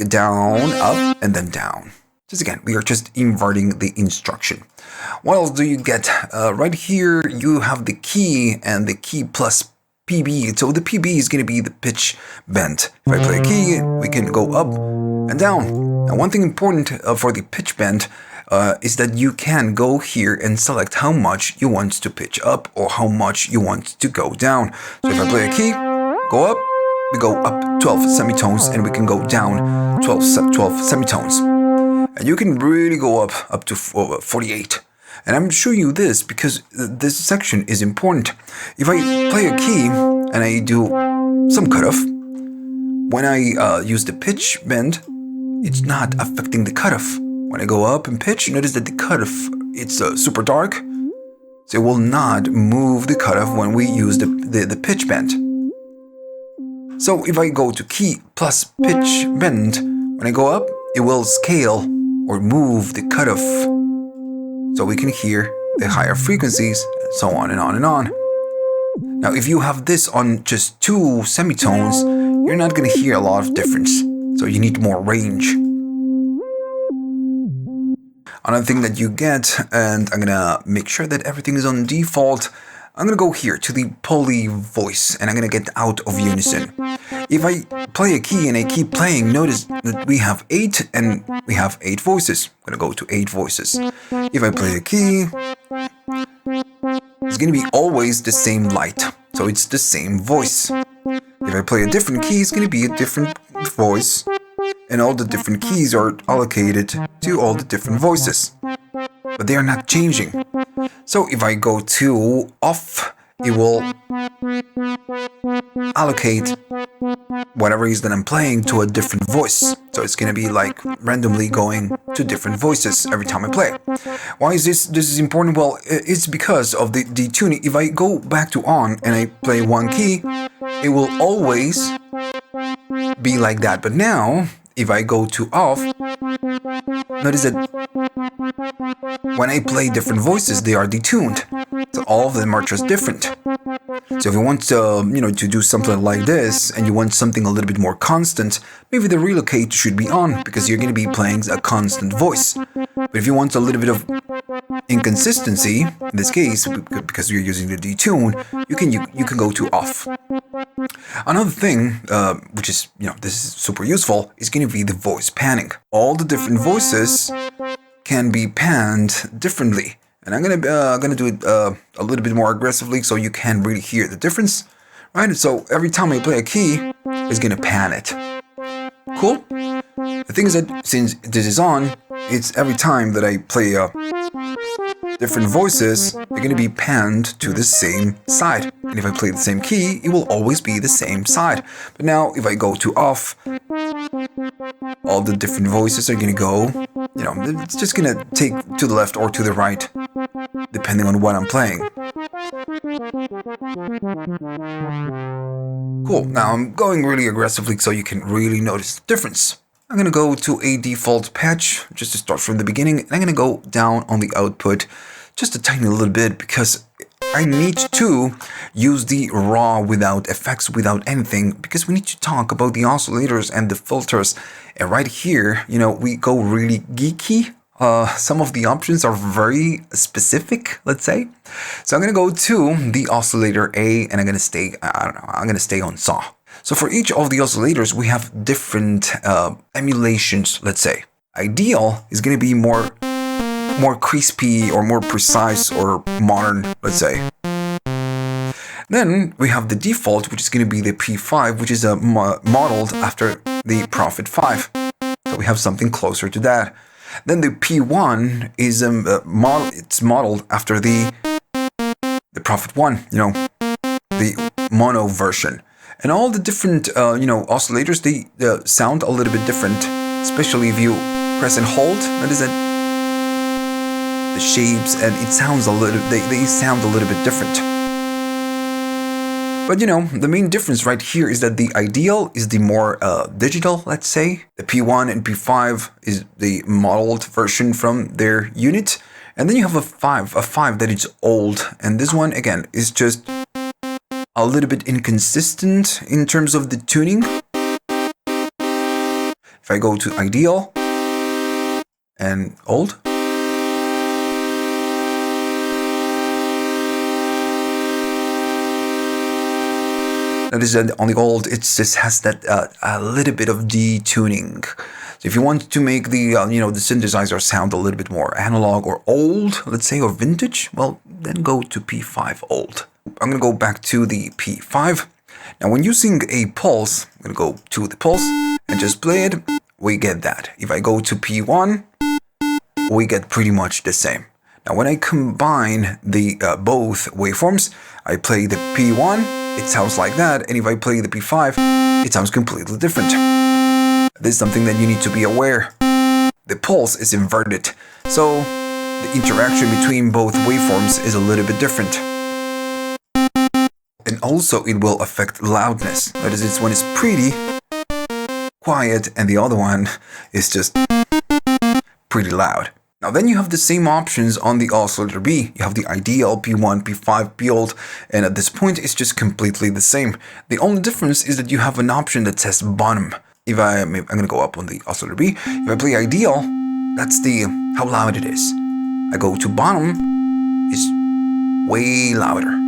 down, up, and then down. Just again, we are just inverting the instruction. What else do you get? Right here, you have the key and the key plus PB. So the PB is going to be the pitch bend. If I play a key, we can go up and down. Now, one thing important for the pitch bend is that you can go here and select how much you want to pitch up or how much you want to go down. So if I play a key, go up, we go up 12 semitones, and we can go down 12 semitones. And you can really go up to 48. And I'm showing you this because this section is important. If I play a key and I do some cutoff, when I use the pitch bend, it's not affecting the cutoff. When I go up and pitch, notice that the cutoff, it's super dark. So it will not move the cutoff when we use the pitch bend. So if I go to key plus pitch bend, when I go up, it will scale or move the cutoff so we can hear the higher frequencies, and so on and on and on. Now, if you have this on just 2 semitones, you're not going to hear a lot of difference, so you need more range. Another thing that you get, and I'm going to make sure that everything is on default, I'm going to go here to the poly voice, and I'm going to get out of Unison. If I play a key and I keep playing, notice that we have 8 and we have 8 voices. I'm going to go to 8 voices. If I play a key, it's going to be always the same light. So it's the same voice. If I play a different key, it's going to be a different voice. And all the different keys are allocated to all the different voices. But they are not changing. So if I go to off, it will allocate whatever it is that I'm playing to a different voice. So it's going to be like randomly going to different voices every time I play. Why is this is important? Well, it's because of the detuning. If I go back to on and I play one key, it will always be like that. But now, if I go to off, notice that when I play different voices, they are detuned. So all of them are just different. So if you want to do something like this and you want something a little bit more constant, maybe the relocate should be on because you're going to be playing a constant voice. But if you want a little bit of inconsistency, in this case, because you're using the detune, you can go to off. Another thing, which is, this is super useful, is going to be the voice panning. All the different voices can be panned differently. And I'm gonna do it a little bit more aggressively so you can really hear the difference, right? So every time I play a key, it's gonna pan it. Cool? The thing is that since this is on, it's every time that I play different voices, they're gonna be panned to the same side. And if I play the same key, it will always be the same side. But now if I go to off, all the different voices are gonna go, it's just gonna take to the left or to the right, depending on what I'm playing. Cool, now I'm going really aggressively so you can really notice the difference. I'm gonna go to a default patch, just to start from the beginning, and I'm gonna go down on the output just a tiny little bit because I need to use the raw without effects, without anything, because we need to talk about the oscillators and the filters. And right here, we go really geeky. Some of the options are very specific, let's say. So I'm going to go to the oscillator A and I'm going to stay, I'm going to stay on saw. So for each of the oscillators, we have different emulations, let's say. Ideal is going to be more crispy or more precise or modern, let's say. Then we have the default, which is going to be the P5, which is modeled after the Prophet 5. So we have something closer to that. Then the P1 is it's modeled after the Prophet 1, the mono version. And all the different oscillators, they sound a little bit different, especially if you press and hold. Notice that the shapes and they sound a little bit different. But the main difference right here is that the ideal is the more digital, let's say. The P1 and P5 is the modeled version from their unit. And then you have a 5 that is old. And this one, again, is just a little bit inconsistent in terms of the tuning. If I go to ideal and old, notice that on the old, it just has that a little bit of detuning. So if you want to make the the synthesizer sound a little bit more analog or old, let's say, or vintage, well, then go to P5 old. I'm gonna go back to the P5. Now, when using a pulse, I'm gonna go to the pulse and just play it. We get that. If I go to P1, we get pretty much the same. Now, when I combine the both waveforms, I play the P1, it sounds like that, and if I play the P5, it sounds completely different. This is something that you need to be aware. The pulse is inverted, so the interaction between both waveforms is a little bit different. And also it will affect loudness. Notice it's one is pretty quiet and the other one is just pretty loud. Now then you have the same options on the oscillator B. You have the ideal, P1, P5, P old, and at this point it's just completely the same. The only difference is that you have an option that says bottom. If I'm gonna go up on the oscillator B. If I play ideal, that's how loud it is. I go to bottom, it's way louder.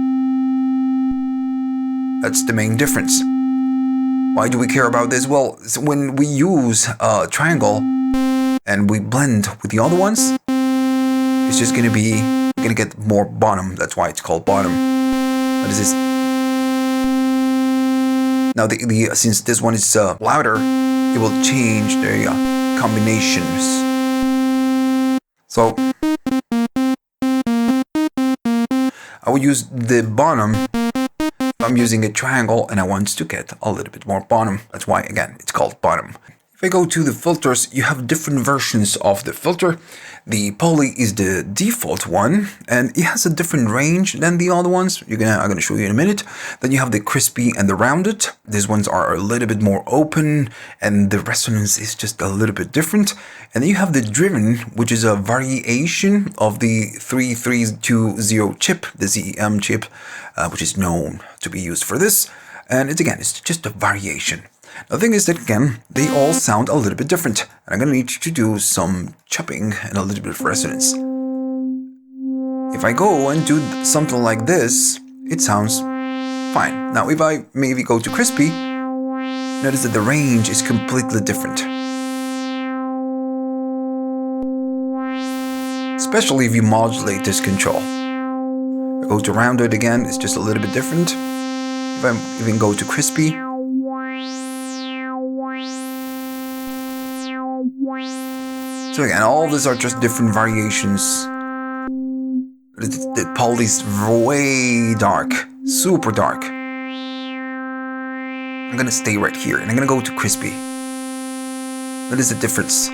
That's the main difference. Why do we care about this? Well, when we use a triangle and we blend with the other ones, it's just gonna be, we're gonna get more bottom. That's why it's called bottom. What is this? Now, since this one is louder, it will change the combinations. So I will use the bottom. I'm using a triangle and I want to get a little bit more bottom. That's why, again, it's called bottom. If I go to the filters, you have different versions of the filter. The poly is the default one, and it has a different range than the other ones. I'm gonna show you in a minute. Then you have the crispy and the rounded. These ones are a little bit more open, and the resonance is just a little bit different. And then you have the driven, which is a variation of the 3320 chip, the ZEM chip, which is known to be used for this. And it's just a variation. The thing is that, again, they all sound a little bit different, and I'm going to need you to do some chopping and a little bit of resonance. If I go and do something like this, it sounds fine. Now, if I maybe go to crispy, notice that the range is completely different. Especially if you modulate this control. I go to rounded again, it's just a little bit different. If I even go to crispy, so again, all of these are just different variations. The poly is way dark, super dark. I'm gonna stay right here and I'm gonna go to crispy. What is the difference?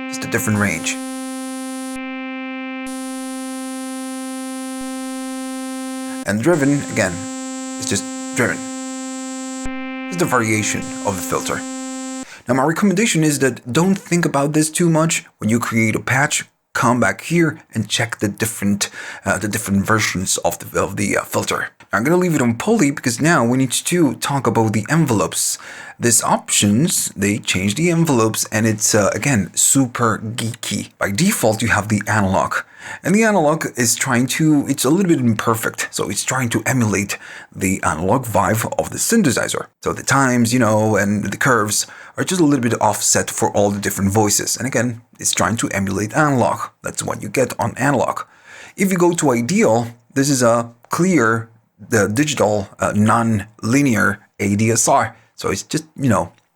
Just a different range. And driven, again, is just driven. It's the variation of the filter. Now, my recommendation is that don't think about this too much. When you create a patch, come back here and check the different versions of the filter. Now, I'm going to leave it on poly because now we need to talk about the envelopes. These options, they change the envelopes, and it's, again, super geeky. By default, you have the analog. And the analog is it's a little bit imperfect, so it's trying to emulate the analog vibe of the synthesizer. So the times, and the curves are just a little bit offset for all the different voices. And again, it's trying to emulate analog. That's what you get on analog. If you go to ideal, this is a clear, the digital, non-linear ADSR. So it's just,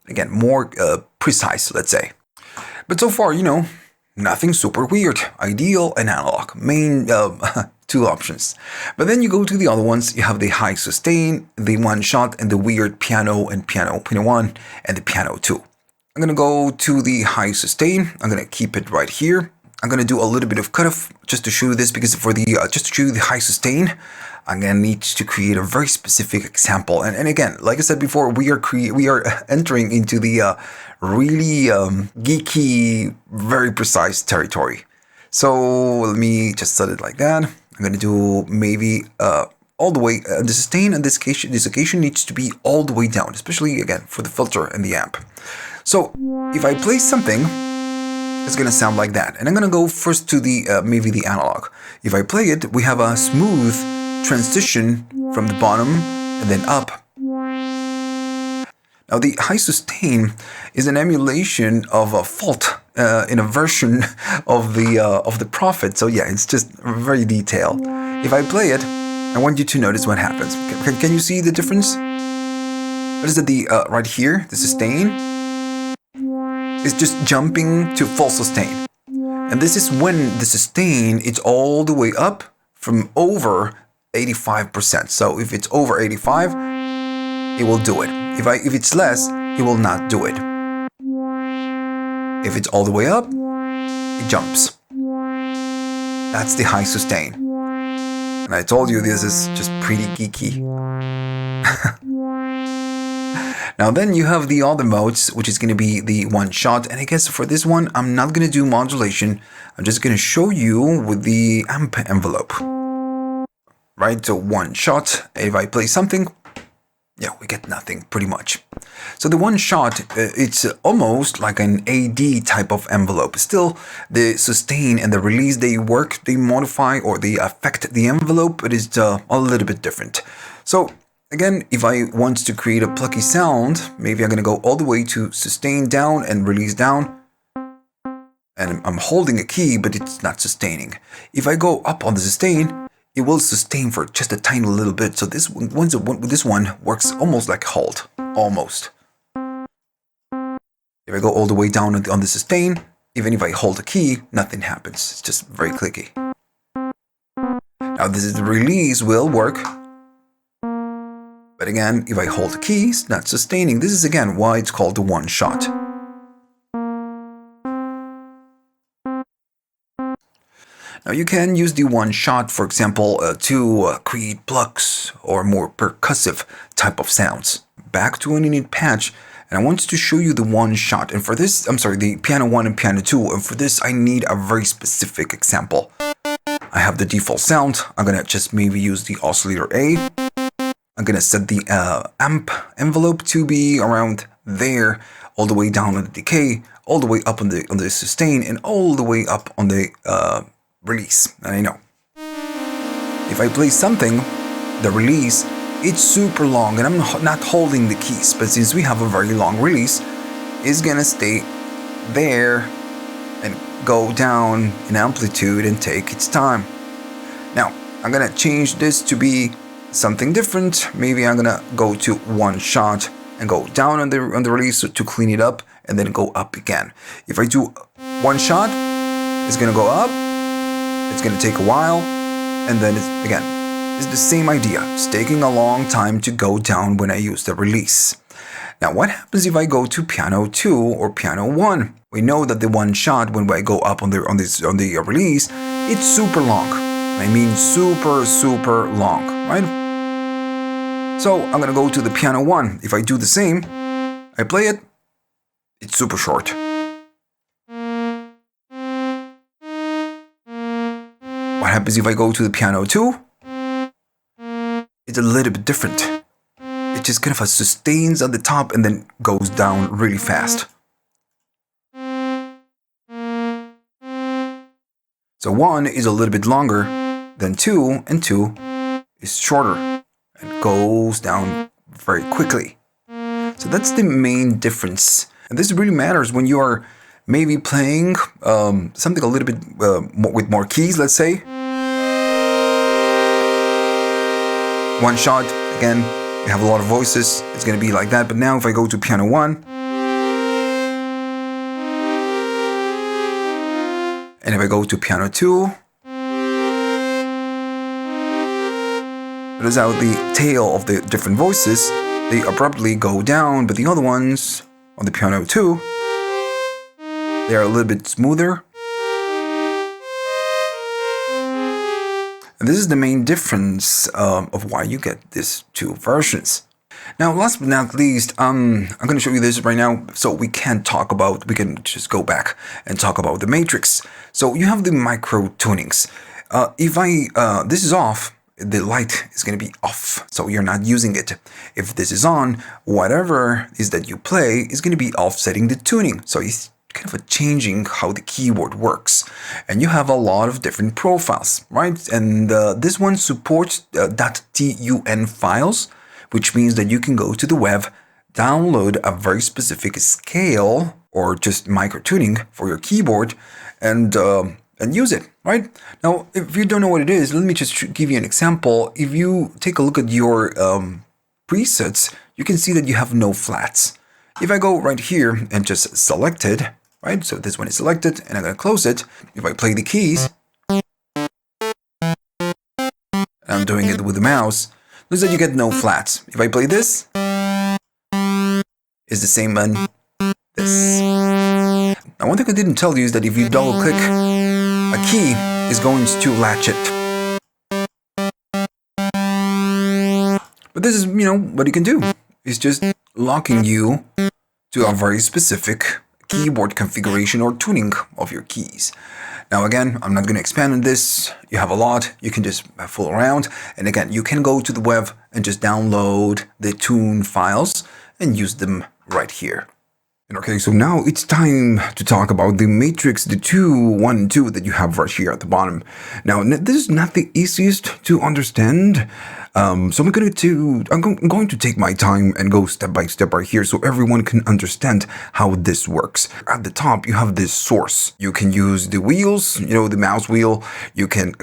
again, more precise, let's say. But so far, nothing super weird. Ideal and analog. Main two options. But then you go to the other ones. You have the high sustain, the one shot, and the weird piano and piano 1, and the piano 2. I'm going to go to the high sustain. I'm going to keep it right here. I'm going to do a little bit of cutoff just to show you this, because for the just to show you the high sustain, I'm going to need to create a very specific example. And again, like I said before, we are entering into the really geeky, very precise territory. So let me just set it like that. I'm going to do maybe all the way, the sustain on this occasion needs to be all the way down, especially again for the filter and the amp. So if I play something, it's gonna sound like that. And I'm gonna go first to the maybe the analog. If I play it, we have a smooth transition from the bottom and then up. Now the high sustain is an emulation of a fault in a version of the Prophet. So yeah, it's just very detailed. If I play it, I want you to notice what happens. Can you see the difference? What is it? The right here, the sustain is just jumping to full sustain, and this is when the sustain is all the way up from over 85%. So if it's over 85, it will do it. If it's less, it will not do it. If it's all the way up, it jumps. That's the high sustain. And I told you this is just pretty geeky. Now then you have the other modes, which is going to be the one shot. And I guess for this one, I'm not going to do modulation. I'm just going to show you with the amp envelope. Right, so one shot. If I play something, yeah, we get nothing pretty much. So the one shot, it's almost like an AD type of envelope. Still, the sustain and the release, they modify or they affect the envelope. It is a little bit different. So again, if I want to create a plucky sound, maybe I'm going to go all the way to sustain down and release down. And I'm holding a key, but it's not sustaining. If I go up on the sustain, it will sustain for just a tiny little bit. So this one works almost like hold, almost. If I go all the way down on the sustain, even if I hold a key, nothing happens. It's just very clicky. Now this is the release will work. But again, if I hold the key, it's not sustaining. This is again why it's called the one shot. Now you can use the one shot, for example, to create plucks or more percussive type of sounds. Back to an init patch, and I wanted to show you the one shot. And for this, the piano 1 and piano 2, and for this I need a very specific example. I have the default sound. I'm gonna just maybe use the oscillator A. I'm gonna set the amp envelope to be around there, all the way down on the decay, all the way up on the sustain, and all the way up on the release. And I know if I play something, the release, it's super long and I'm not holding the keys, but since we have a very long release, it's gonna stay there and go down in amplitude and take its time. Now I'm gonna change this to be something different. Maybe I'm gonna go to one shot and go down on the release to clean it up, and then go up again. If I do one shot, it's gonna go up. It's going to take a while, and then it's the same idea. It's taking a long time to go down when I use the release. Now, what happens if I go to piano 2 or piano 1? We know that the one shot, when I go up on the release, it's super long. I mean super, super long, right? So I'm going to go to the piano 1. If I do the same, I play it, it's super short. What happens if I go to the piano 2? It's a little bit different. It just kind of sustains at the top and then goes down really fast. So 1 is a little bit longer than 2, and 2 is shorter and goes down very quickly. So that's the main difference. And this really matters when you are maybe playing something a little bit with more keys, let's say. One shot, again, you have a lot of voices, it's going to be like that. But now if I go to piano 1, and if I go to piano 2, notice how the tail of the different voices, they abruptly go down, but the other ones on the piano 2, they are a little bit smoother. And this is the main difference of why you get these two versions. Now, last but not least, I'm going to show you this right now, so we can just go back and talk about the matrix. So you have the micro tunings. If this is off, the light is going to be off, so you're not using it. If this is on, whatever is that you play is going to be offsetting the tuning. So it's kind of changing how the keyboard works. And you have a lot of different profiles, right? And this one supports .tun files, which means that you can go to the web, download a very specific scale or just micro tuning for your keyboard, and use it, right? Now, if you don't know what it is, let me just give you an example. If you take a look at your presets, you can see that you have no flats. If I go right here and just select it, right? So this one is selected, and I'm going to close it. If I play the keys, I'm doing it with the mouse, notice that you get no flats. If I play this, it's the same on this. Now, one thing I didn't tell you is that if you double click a key, is going to latch it. But this is, what you can do. It's just locking you to a very specific keyboard configuration or tuning of your keys. Now, again, I'm not going to expand on this. You have a lot. You can just fool around. And again, you can go to the web and just download the tune files and use them right here. Okay, so now it's time to talk about the matrix, the 2, 1, 2 that you have right here at the bottom. Now, this is not the easiest to understand. So I'm going to take my time and go step by step right here so everyone can understand how this works. At the top, you have this source. You can use the wheels, the mouse wheel. You can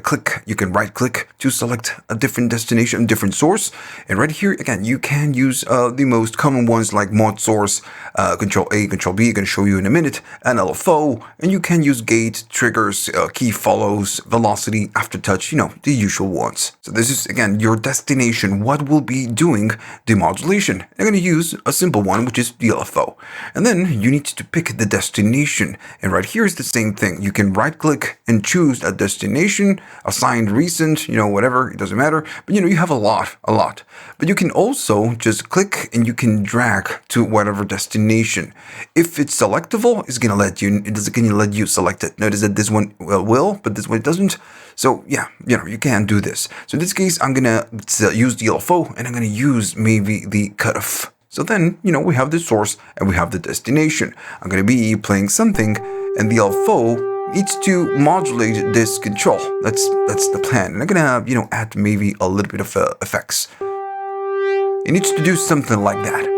right click to select a different destination, different source. And right here, again, you can use the most common ones like mod source, Control A, Control B, I'm going to show you in a minute, and LFO. And you can use gate, triggers, key follows, velocity, aftertouch, the usual ones. So this is, again, your destination, what will be doing the modulation. I'm going to use a simple one, which is the LFO. And then you need to pick the destination. And right here is the same thing. You can right click and choose a destination, assigned recent, whatever, it doesn't matter. But you have a lot. But you can also just click and you can drag to whatever destination. If it's selectable, it's going to let you select it. Notice that this one will, but this one doesn't. So yeah, you can do this. So in this case, I'm going to use the LFO and I'm going to use maybe the cutoff. So then, we have the source and we have the destination. I'm going to be playing something and the LFO needs to modulate this control. That's the plan. And I'm going to, add maybe a little bit of effects. It needs to do something like that.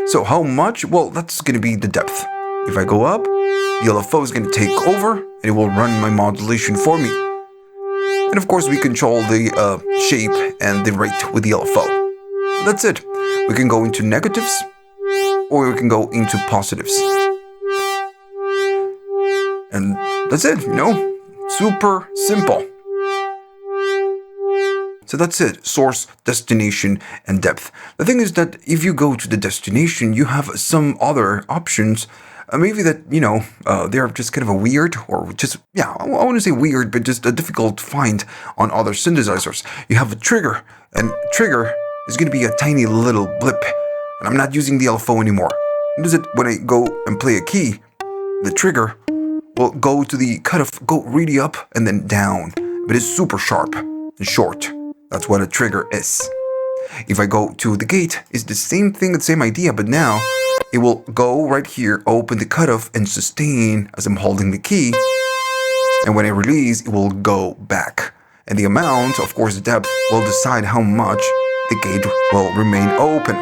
So how much? Well, that's going to be the depth. If I go up, the LFO is going to take over and it will run my modulation for me. And of course, we control the shape and the rate with the LFO. That's it. We can go into negatives or we can go into positives. And that's it, super simple. So that's it, source, destination, and depth. The thing is that if you go to the destination, you have some other options. Maybe that, they're just kind of a weird or just, I want to say weird, but just a difficult to find on other synthesizers. You have a trigger, and trigger is going to be a tiny little blip. And I'm not using the LFO anymore. Notice that when I go and play a key, the trigger will go to the cutoff, go really up and then down. But it's super sharp and short. That's what a trigger is. If I go to the gate, it's the same thing, the same idea, but now it will go right here, open the cutoff and sustain as I'm holding the key. And when I release, it will go back. And the amount, of course, the depth, will decide how much the gate will remain open.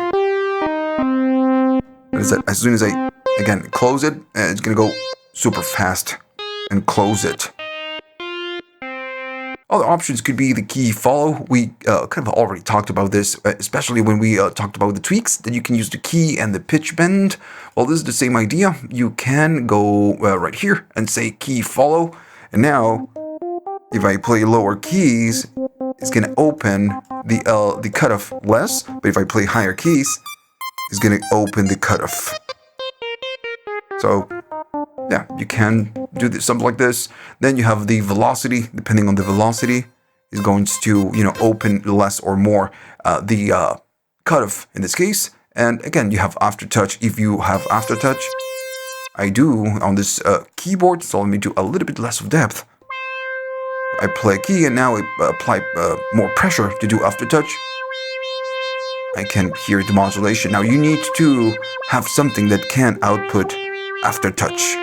As soon as I, again, close it, it's going to go super fast and close it. Other options could be the key follow. We kind of already talked about this, especially when we talked about the tweaks, that you can use the key and the pitch bend. Well, this is the same idea. You can go right here and say key follow. And now, if I play lower keys, it's going to open the cutoff less. But if I play higher keys, it's going to open the cutoff. So yeah, you can do this, something like this. Then you have the velocity. Depending on the velocity, is going to open less or more the cutoff in this case. And again, you have aftertouch. If you have aftertouch, I do on this keyboard. So let me do a little bit less of depth. I play a key and now I apply more pressure to do aftertouch. I can hear the modulation. Now you need to have something that can output aftertouch.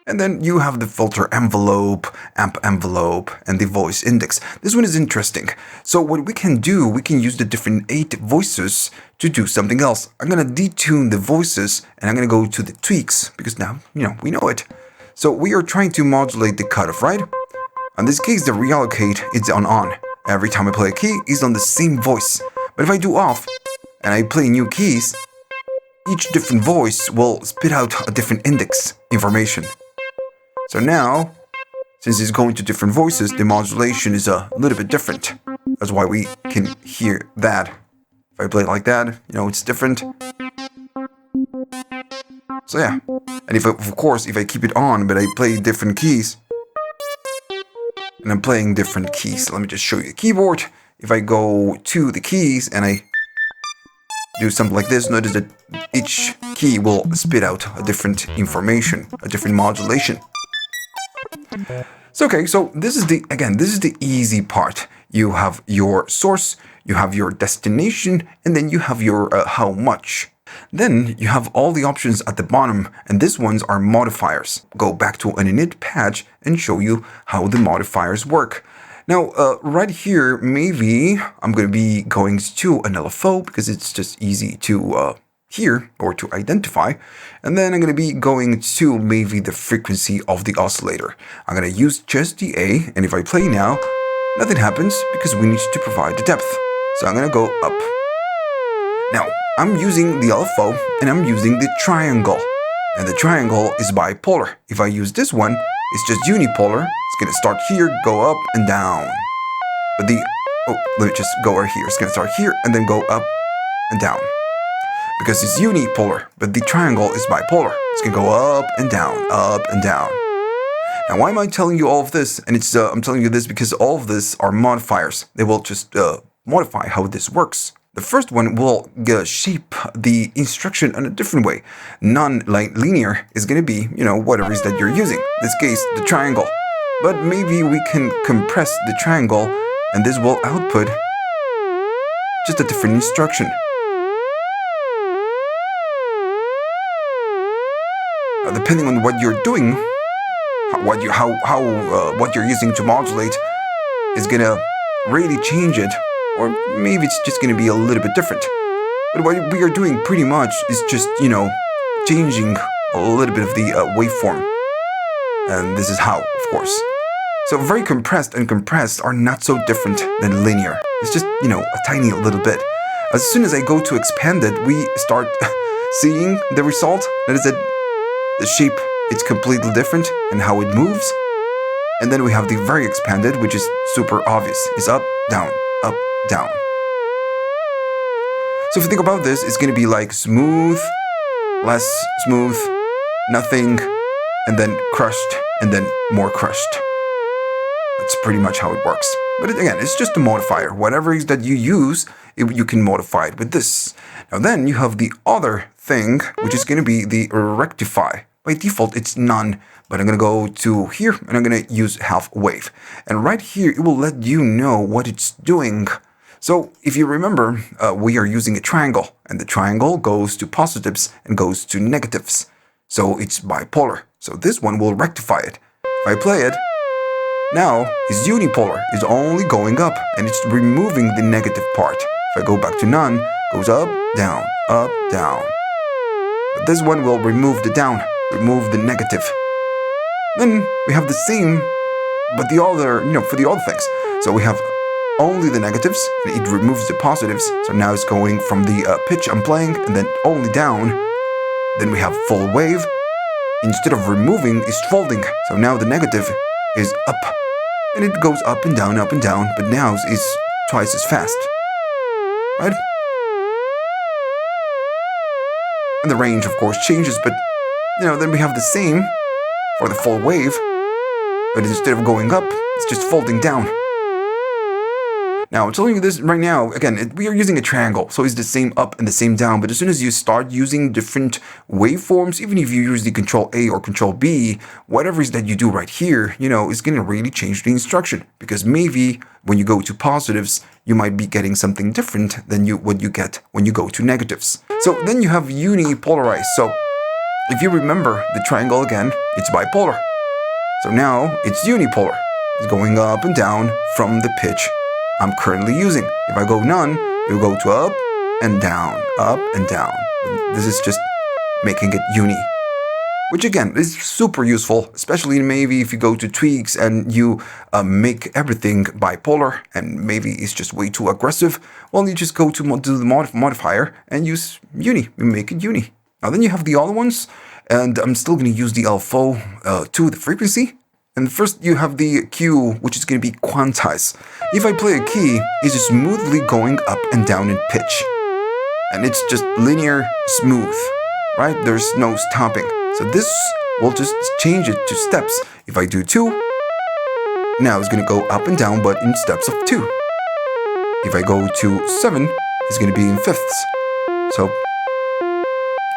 And then you have the filter envelope, amp envelope, and the voice index. This one is interesting. So what we can do, we can use the different 8 voices to do something else. I'm going to detune the voices and I'm going to go to the tweaks because now, we know it. So we are trying to modulate the cutoff, right? In this case, the reallocate is on. Every time I play a key, it's on the same voice. But if I do off and I play new keys, each different voice will spit out a different index information. So now, since it's going to different voices, the modulation is a little bit different. That's why we can hear that. If I play it like that, it's different. So yeah, and if I keep it on, but I play different keys, and I'm playing different keys. Let me just show you the keyboard. If I go to the keys and I do something like this, notice that each key will spit out a different information, a different modulation. So okay, so this is the easy part. You have your source, you have your destination, and then you have your how much. Then you have all the options at the bottom, and these ones are modifiers. Go back to an init patch and show you how the modifiers work. Now, right here, maybe I'm going to be going to an LFO because it's just easy to hear or to identify. And then I'm going to be going to maybe the frequency of the oscillator. I'm going to use just the A, and if I play now, nothing happens because we need to provide the depth. So I'm going to go up. Now, I'm using the LFO and I'm using the triangle. And the triangle is bipolar. If I use this one, it's just unipolar. It's going to start here, go up and down. But let me just go over here. It's going to start here and then go up and down. Because it's unipolar, but the triangle is bipolar. It's going to go up and down, up and down. Now, why am I telling you all of this? And I'm telling you this because all of this are modifiers. They will just modify how this works. The first one will shape the instruction in a different way. Non-linear is going to be, whatever it is that you're using. In this case, the triangle. But maybe we can compress the triangle and this will output just a different instruction. Depending on what you're doing, what you're using to modulate is going to really change it. Or maybe it's just going to be a little bit different. But what we are doing pretty much is just, changing a little bit of the waveform. And this is how, of course. So very compressed and compressed are not so different than linear. It's just, a tiny little bit. As soon as I go to expanded, we start seeing the result. That is that the shape, it's completely different and how it moves. And then we have the very expanded, which is super obvious. It's up, down, down. So if you think about this, it's going to be like smooth, less smooth, nothing, and then crushed, and then more crushed. That's pretty much how it works. But again, it's just a modifier. Whatever it is that you use, you can modify it with this. Now then you have the other thing, which is going to be the rectify. By default, it's none. But I'm going to go to here, and I'm going to use half wave. And right here, it will let you know what it's doing. So if you remember, we are using a triangle, and the triangle goes to positives and goes to negatives. So it's bipolar. So this one will rectify it. If I play it, now it's unipolar. It's only going up, and it's removing the negative part. If I go back to none, it goes up, down, up, down. But this one will remove the down, remove the negative. Then we have the same, but the other, for the other things. So we have only the negatives, and it removes the positives. So now it's going from the pitch I'm playing, and then only down. Then we have full wave. Instead of removing, it's folding. So now the negative is up, and it goes up and down, but now it's twice as fast, right? And the range, of course, changes, but then we have the same for the full wave, but instead of going up, it's just folding down. Now, I'm telling you this right now, again, we are using a triangle, so it's the same up and the same down, but as soon as you start using different waveforms, even if you use the Control A or Control B, whatever it is that you do right here, is going to really change the instruction, because maybe when you go to positives, you might be getting something different than what you get when you go to negatives. So then you have unipolarized. So if you remember the triangle again, it's bipolar. So now it's unipolar. It's going up and down from the pitch I'm currently using. If I go none, it will go to up and down, up and down. This is just making it uni, which again is super useful, especially maybe if you go to tweaks and you make everything bipolar and maybe it's just way too aggressive. Well, you just go to the modifier and use uni, you make it uni. Now then you have the other ones, and I'm still going to use the LFO to the frequency. And first you have the Q, which is going to be quantize. If I play a key, it's just smoothly going up and down in pitch. And it's just linear, smooth, right? There's no stopping. So this will just change it to steps. If I do 2, now it's going to go up and down, but in steps of 2. If I go to 7, it's going to be in fifths. So,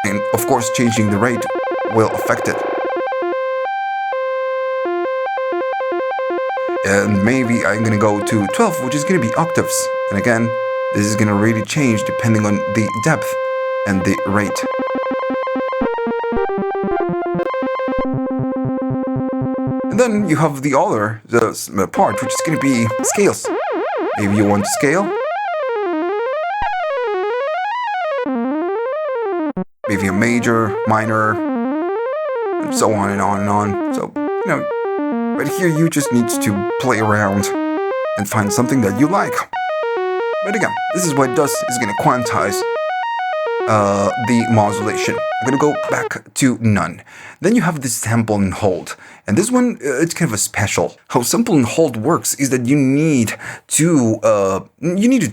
and of course, changing the rate will affect it. And maybe I'm going to go to 12, which is going to be octaves. And again, this is going to really change depending on the depth and the rate. And then you have the other part, which is going to be scales. Maybe you want to scale. Maybe a major, minor, and so on and on and on. So, but here you just need to play around and find something that you like. But again, this is what it does. It's going to quantize the modulation. I'm going to go back to none. Then you have the sample and hold. And this one, it's kind of a special. How sample and hold works is that you need to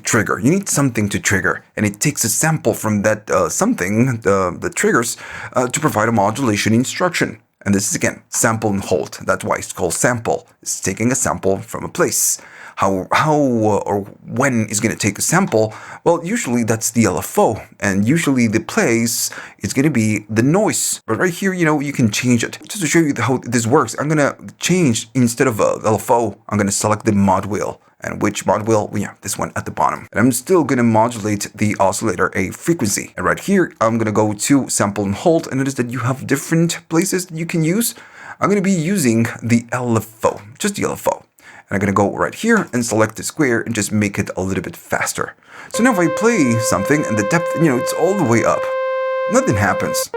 trigger. You need something to trigger. And it takes a sample from that something, the triggers, to provide a modulation instruction. And this is, again, sample and hold. That's why it's called sample. It's taking a sample from a place. How or when is going to take a sample? Well, usually that's the LFO. And usually the place is going to be the noise. But right here, you can change it. Just to show you how this works, I'm going to change, instead of LFO, I'm going to select the mod wheel. And which mod wheel? Yeah, this one at the bottom. And I'm still going to modulate the oscillator a frequency. And right here, I'm going to go to sample and hold. And notice that you have different places that you can use. I'm going to be using the LFO, just the LFO. And I'm going to go right here and select the square and just make it a little bit faster. So now if I play something and the depth, it's all the way up, nothing happens.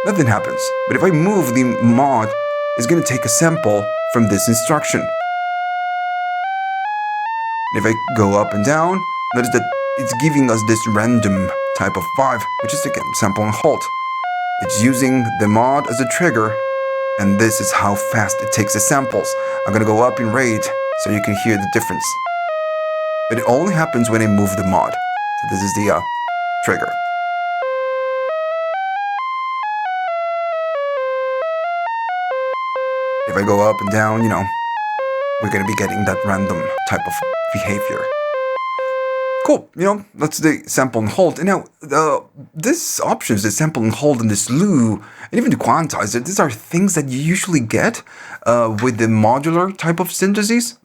Nothing happens. But if I move the mod, it's going to take a sample from this instruction. And if I go up and down, notice that it's giving us this random type of 5, which is, again, sample and hold. It's using the mod as a trigger, and this is how fast it takes the samples. I'm going to go up in rate so you can hear the difference. But it only happens when I move the mod. So this is the trigger. If I go up and down, we're going to be getting that random type of behavior. Cool, that's the sample and hold. And now, these options, the sample and hold and the slew, and even the quantizer, these are things that you usually get with the modular type of synthesis,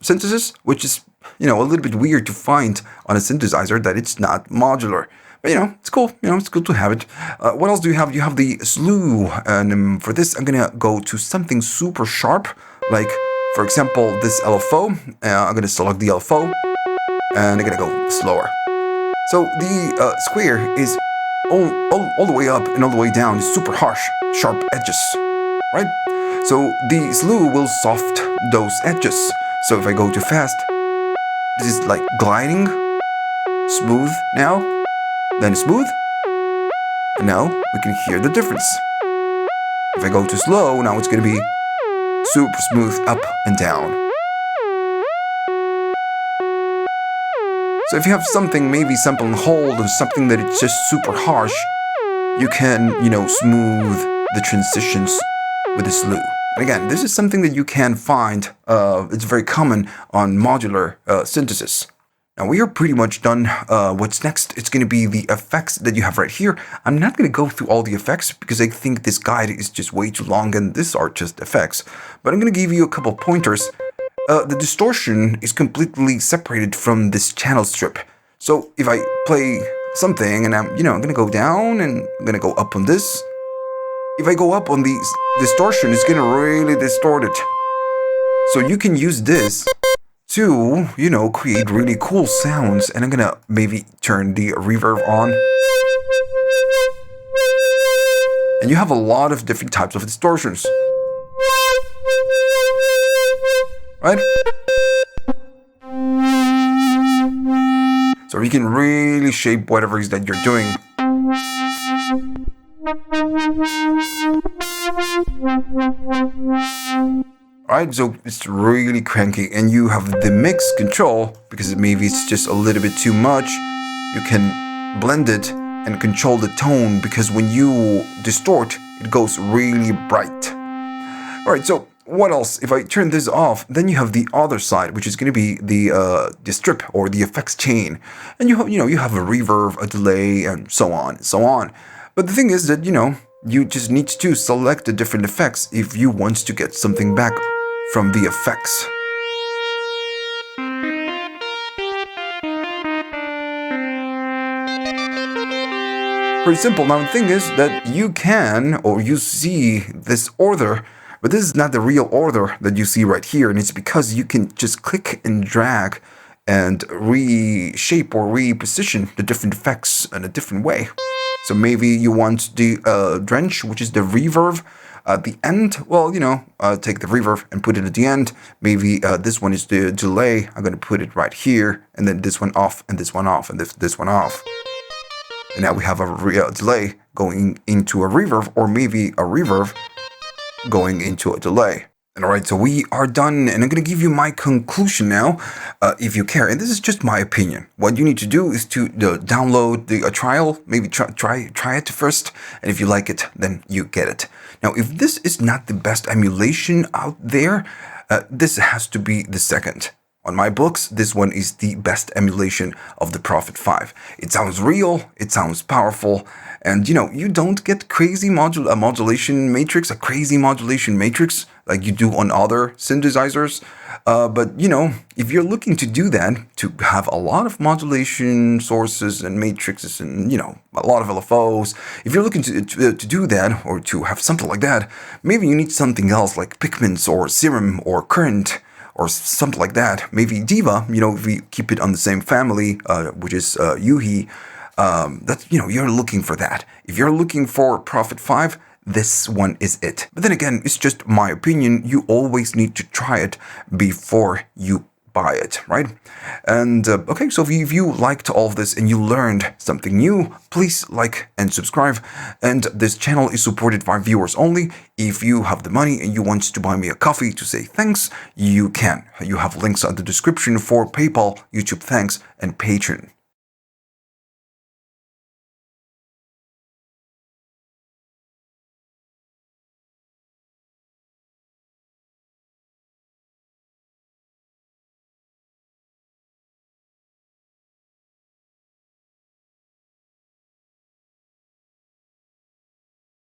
which is, a little bit weird to find on a synthesizer that it's not modular. But, it's cool. It's good to have it. What else do you have? You have the slew. And for this, I'm going to go to something super sharp, like, for example, this LFO. I'm going to select the LFO. And I'm going to go slower. So the square is all the way up and all the way down. It's super harsh, sharp edges, right? So the slew will soft those edges. So if I go too fast, this is like gliding, smooth now, then smooth. And now we can hear the difference. If I go too slow, now it's going to be super smooth up and down. So if you have something, maybe sample and hold, or something that it's just super harsh, you can, smooth the transitions with the slew. And again, this is something that you can find. It's very common on modular synthesis. Now we are pretty much done. What's next? It's going to be the effects that you have right here. I'm not going to go through all the effects because I think this guide is just way too long and these are just effects. But I'm going to give you a couple pointers. The distortion is completely separated from this channel strip. So if I play something and I'm going to go down and I'm going to go up on this. If I go up on the distortion, it's going to really distort it. So you can use this to, create really cool sounds. And I'm going to maybe turn the reverb on. And you have a lot of different types of distortions. Right? So you can really shape whatever it is that you're doing. Alright, so it's really cranky, and you have the mix control, because maybe it's just a little bit too much. You can blend it and control the tone, because when you distort, it goes really bright. Alright, so what else? If I turn this off, then you have the other side, which is going to be the strip or the effects chain, and you have a reverb, a delay, and so on and so on. But the thing is that you just need to select the different effects if you want to get something back from the effects. Pretty simple. Now the thing is that you can, or you see this order, but this is not the real order that you see right here, and it's because you can just click and drag and reshape or reposition the different effects in a different way. So maybe you want the drench, which is the reverb, at the end. Well, take the reverb and put it at the end. Maybe this one is the delay. I'm going to put it right here, and then this one off, and this one off, and this one off. And now we have a delay going into a reverb, or maybe a reverb going into a delay. And alright, so we are done, and I'm going to give you my conclusion now, if you care. And this is just my opinion. What you need to do is to download the trial, maybe try it first, and if you like it, then you get it. Now, if this is not the best emulation out there, this has to be the second. On my books, this one is the best emulation of the REPRO-5. It sounds real, it sounds powerful, and you don't get crazy modulation matrix, a crazy modulation matrix like you do on other synthesizers. But if you're looking to do that, to have a lot of modulation sources and matrices and a lot of LFOs, if you're looking to do that or to have something like that, maybe you need something else like Pigments or Serum or Current, or something like that. Maybe Diva, if we keep it on the same family, which is UHI, that's, you're looking for that. If you're looking for REPRO-5, this one is it. But then again, it's just my opinion. You always need to try it before you buy it, right? And okay, so if you liked all of this and you learned something new, please like and subscribe. And this channel is supported by viewers only. If you have the money and you want to buy me a coffee to say thanks, you can. You have links in the description for PayPal, YouTube Thanks, and Patreon.